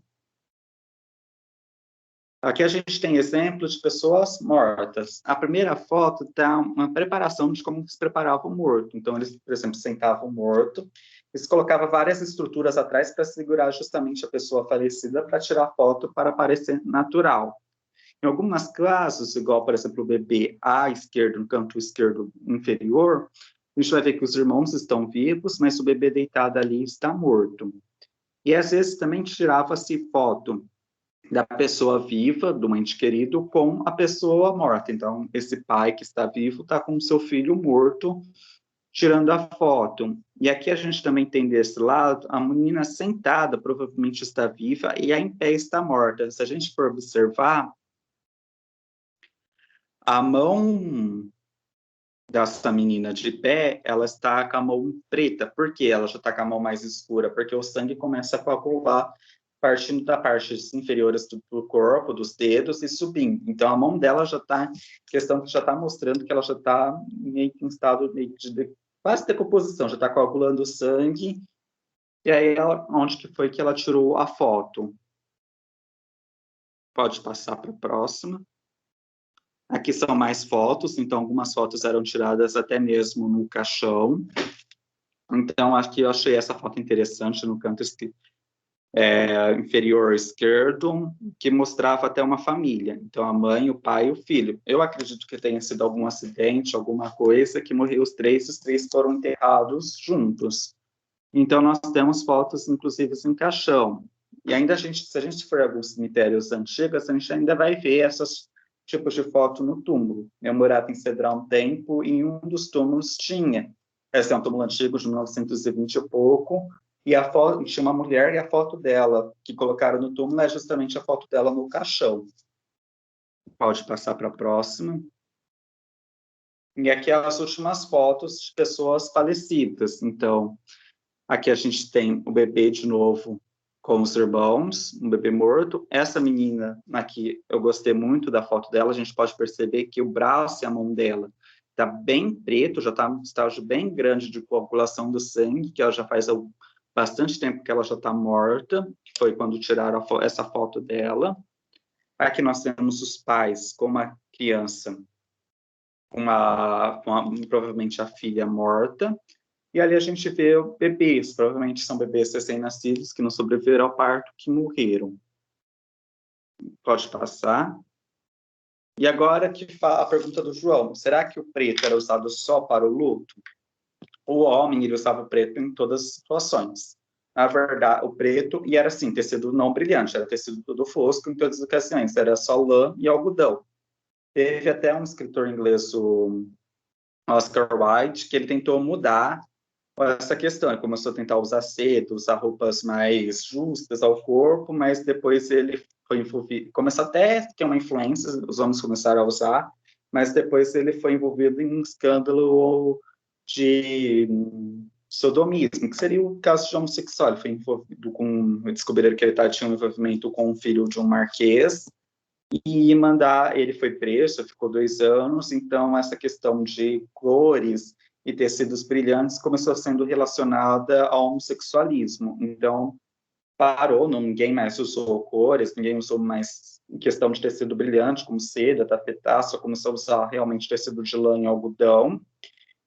Aqui a gente tem exemplos de pessoas mortas. A primeira foto dá uma preparação de como se preparava o morto. Então, eles, por exemplo, sentavam o morto, eles colocavam várias estruturas atrás para segurar justamente a pessoa falecida para tirar foto para parecer natural. Em alguns casos, igual, por exemplo, o bebê à esquerda, no canto esquerdo inferior, a gente vai ver que os irmãos estão vivos, mas o bebê deitado ali está morto. E, às vezes, também tirava-se foto da pessoa viva, do ente querido, com a pessoa morta. Então, esse pai que está vivo está com o seu filho morto, tirando a foto. E aqui a gente também tem desse lado, a menina sentada provavelmente está viva e a em pé está morta. Se a gente for observar, a mão dessa menina de pé, ela está com a mão preta. Por quê? Ela já está com a mão mais escura? Porque o sangue começa a coagular partindo da parte inferiores do corpo, dos dedos e subindo. Então, a mão dela já está, questão que já está mostrando que ela já está meio que em estado de quase decomposição, já está coagulando o sangue. E aí, onde que foi que ela tirou a foto? Pode passar para a próxima. Aqui são mais fotos, então algumas fotos eram tiradas até mesmo no caixão. Então, aqui eu achei essa foto interessante no canto inferior esquerdo, que mostrava até uma família. Então, a mãe, o pai e o filho. Eu acredito que tenha sido algum acidente, alguma coisa, que morreu os três foram enterrados juntos. Então, nós temos fotos, inclusive, em caixão. E ainda se a gente for a alguns cemitérios antigos, a gente ainda vai ver esses tipos de foto no túmulo. Eu morava em Cedral um tempo e em um dos túmulos tinha. Esse é um túmulo antigo, de 1920 e pouco, e a foto tinha uma mulher e a foto dela, que colocaram no túmulo, é justamente a foto dela no caixão. Pode passar para a próxima. E aqui as últimas fotos de pessoas falecidas. Então, aqui a gente tem o bebê de novo com os irmãos, um bebê morto. Essa menina aqui, eu gostei muito da foto dela, a gente pode perceber que o braço e a mão dela está bem preto, já está num estágio bem grande de coagulação do sangue, que ela já faz bastante tempo que ela já está morta, que foi quando tiraram essa foto dela. Aqui nós temos os pais com uma criança, provavelmente a filha morta, e ali a gente vê bebês, provavelmente são bebês recém-nascidos que não sobreviveram ao parto, que morreram. Pode passar. E agora a pergunta do João, será que o preto era usado só para o luto? O homem, ele usava o preto em todas as situações. Na verdade, o preto, e era assim, tecido não brilhante, era tecido todo fosco em todas as ocasiões, era só lã e algodão. Teve até um escritor inglês, o Oscar Wilde, que ele tentou mudar essa questão. Ele começou a tentar usar seda, usar roupas mais justas ao corpo, mas depois ele foi envolvido, começou até a ter uma influência, os homens começaram a usar, mas depois ele foi envolvido em um escândalo de sodomismo, que seria o caso de homossexual. Ele foi envolvido descobriram que ele tinha um envolvimento com o filho de um marquês, e ele foi preso, ficou 2 anos, então essa questão de cores e tecidos brilhantes começou sendo relacionada ao homossexualismo, então parou, ninguém mais usou cores, ninguém usou mais questão de tecido brilhante, como seda, tafetá, só começou a usar realmente tecido de lã e algodão.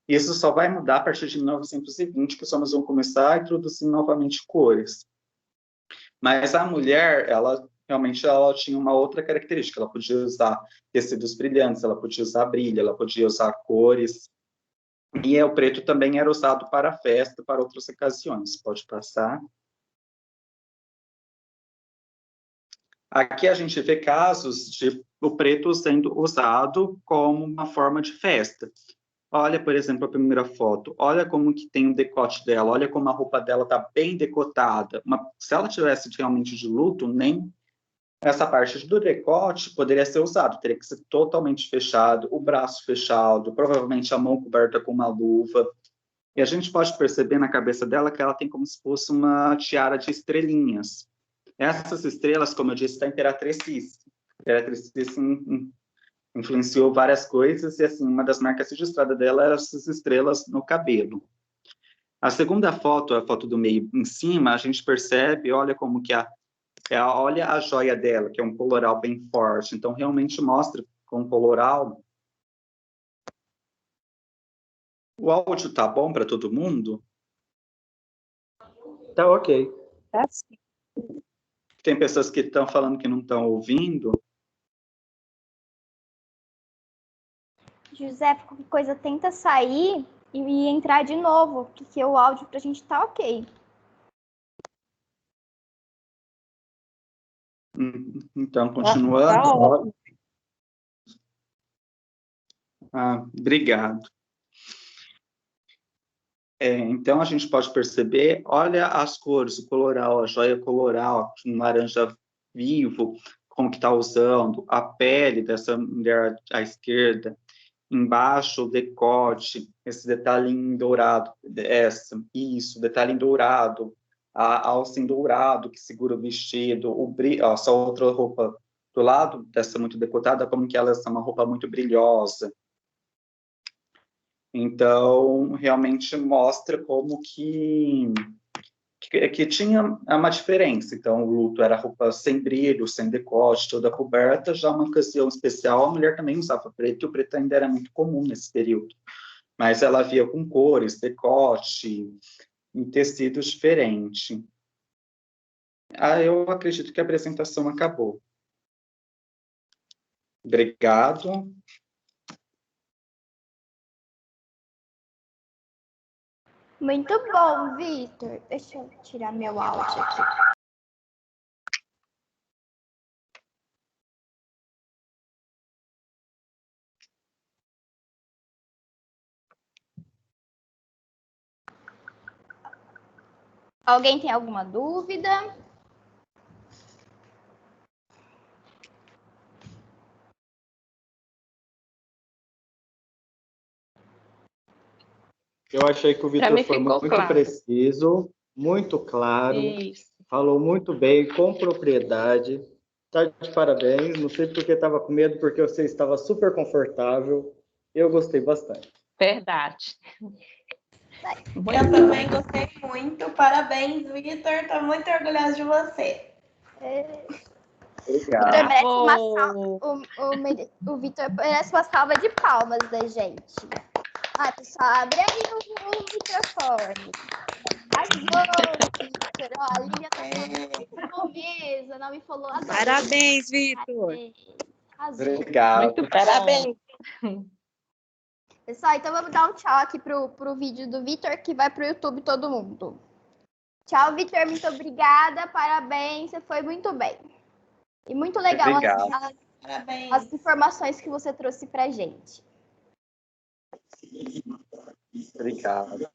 Isso só vai mudar a partir de 1920, que os homens vão começar a introduzir novamente cores. Mas a mulher, realmente ela tinha uma outra característica, ela podia usar tecidos brilhantes, ela podia usar brilho, ela podia usar cores, e o preto também era usado para festa, para outras ocasiões. Pode passar. Aqui a gente vê casos de o preto sendo usado como uma forma de festa. Olha, por exemplo, a primeira foto. Olha como que tem o decote dela. Olha como a roupa dela está bem decotada. Se ela tivesse realmente de luto, nem essa parte do decote poderia ser usado. Teria que ser totalmente fechado, o braço fechado, provavelmente a mão coberta com uma luva. E a gente pode perceber na cabeça dela que ela tem como se fosse uma tiara de estrelinhas. Essas estrelas, como eu disse, da Imperatriz Cis. A Imperatriz Cis influenciou várias coisas, e assim, uma das marcas registradas dela eram essas estrelas no cabelo. A segunda foto, a foto do meio em cima, a gente percebe, olha como que olha a joia dela, que é um coloral bem forte. Então, realmente mostra com coloral. O áudio tá bom para todo mundo? Tá ok. Tá sim. Tem pessoas que estão falando que não estão ouvindo. José, qualquer coisa, tenta sair e entrar de novo, porque o áudio pra gente tá ok. Então, continuando. Tá ótimo. Obrigado. Então, a gente pode perceber, olha as cores, o coloral, a joia coloral, um laranja vivo, como que está usando, a pele dessa mulher à esquerda, embaixo o decote, esse detalhe em dourado, detalhe em dourado, a alça em dourado que segura o vestido, essa outra roupa do lado dessa muito decotada, como que ela é uma roupa muito brilhosa. Então, realmente mostra como que tinha uma diferença. Então, o luto era roupa sem brilho, sem decote, toda coberta. Já uma ocasião especial, a mulher também usava preto, e o preto ainda era muito comum nesse período. Mas ela via com cores, decote, em tecidos diferentes. Eu acredito que a apresentação acabou. Obrigado. Muito bom, Vitor. Deixa eu tirar meu áudio aqui. Alguém tem alguma dúvida? Eu achei que o Vitor foi muito preciso, muito claro, falou muito bem, com propriedade. Está de parabéns. Não sei porque estava com medo, porque você estava super confortável. Eu gostei bastante. Verdade. Eu também gostei muito. Parabéns, Vitor. Estou muito orgulhosa de você. O Vitor merece uma salva de palmas da gente. Pessoal, abre aí o microfone. Arrasou, Vitor. Ó, a Lívia tá falando mesa, não me falou agora. Parabéns, Vitor. Obrigado. Muito parabéns. Pessoal, então vamos dar um tchau aqui pro vídeo do Vitor, que vai pro YouTube todo mundo. Tchau, Vitor. Muito obrigada. Parabéns. Você foi muito bem. E muito legal as informações que você trouxe pra gente. Obrigado.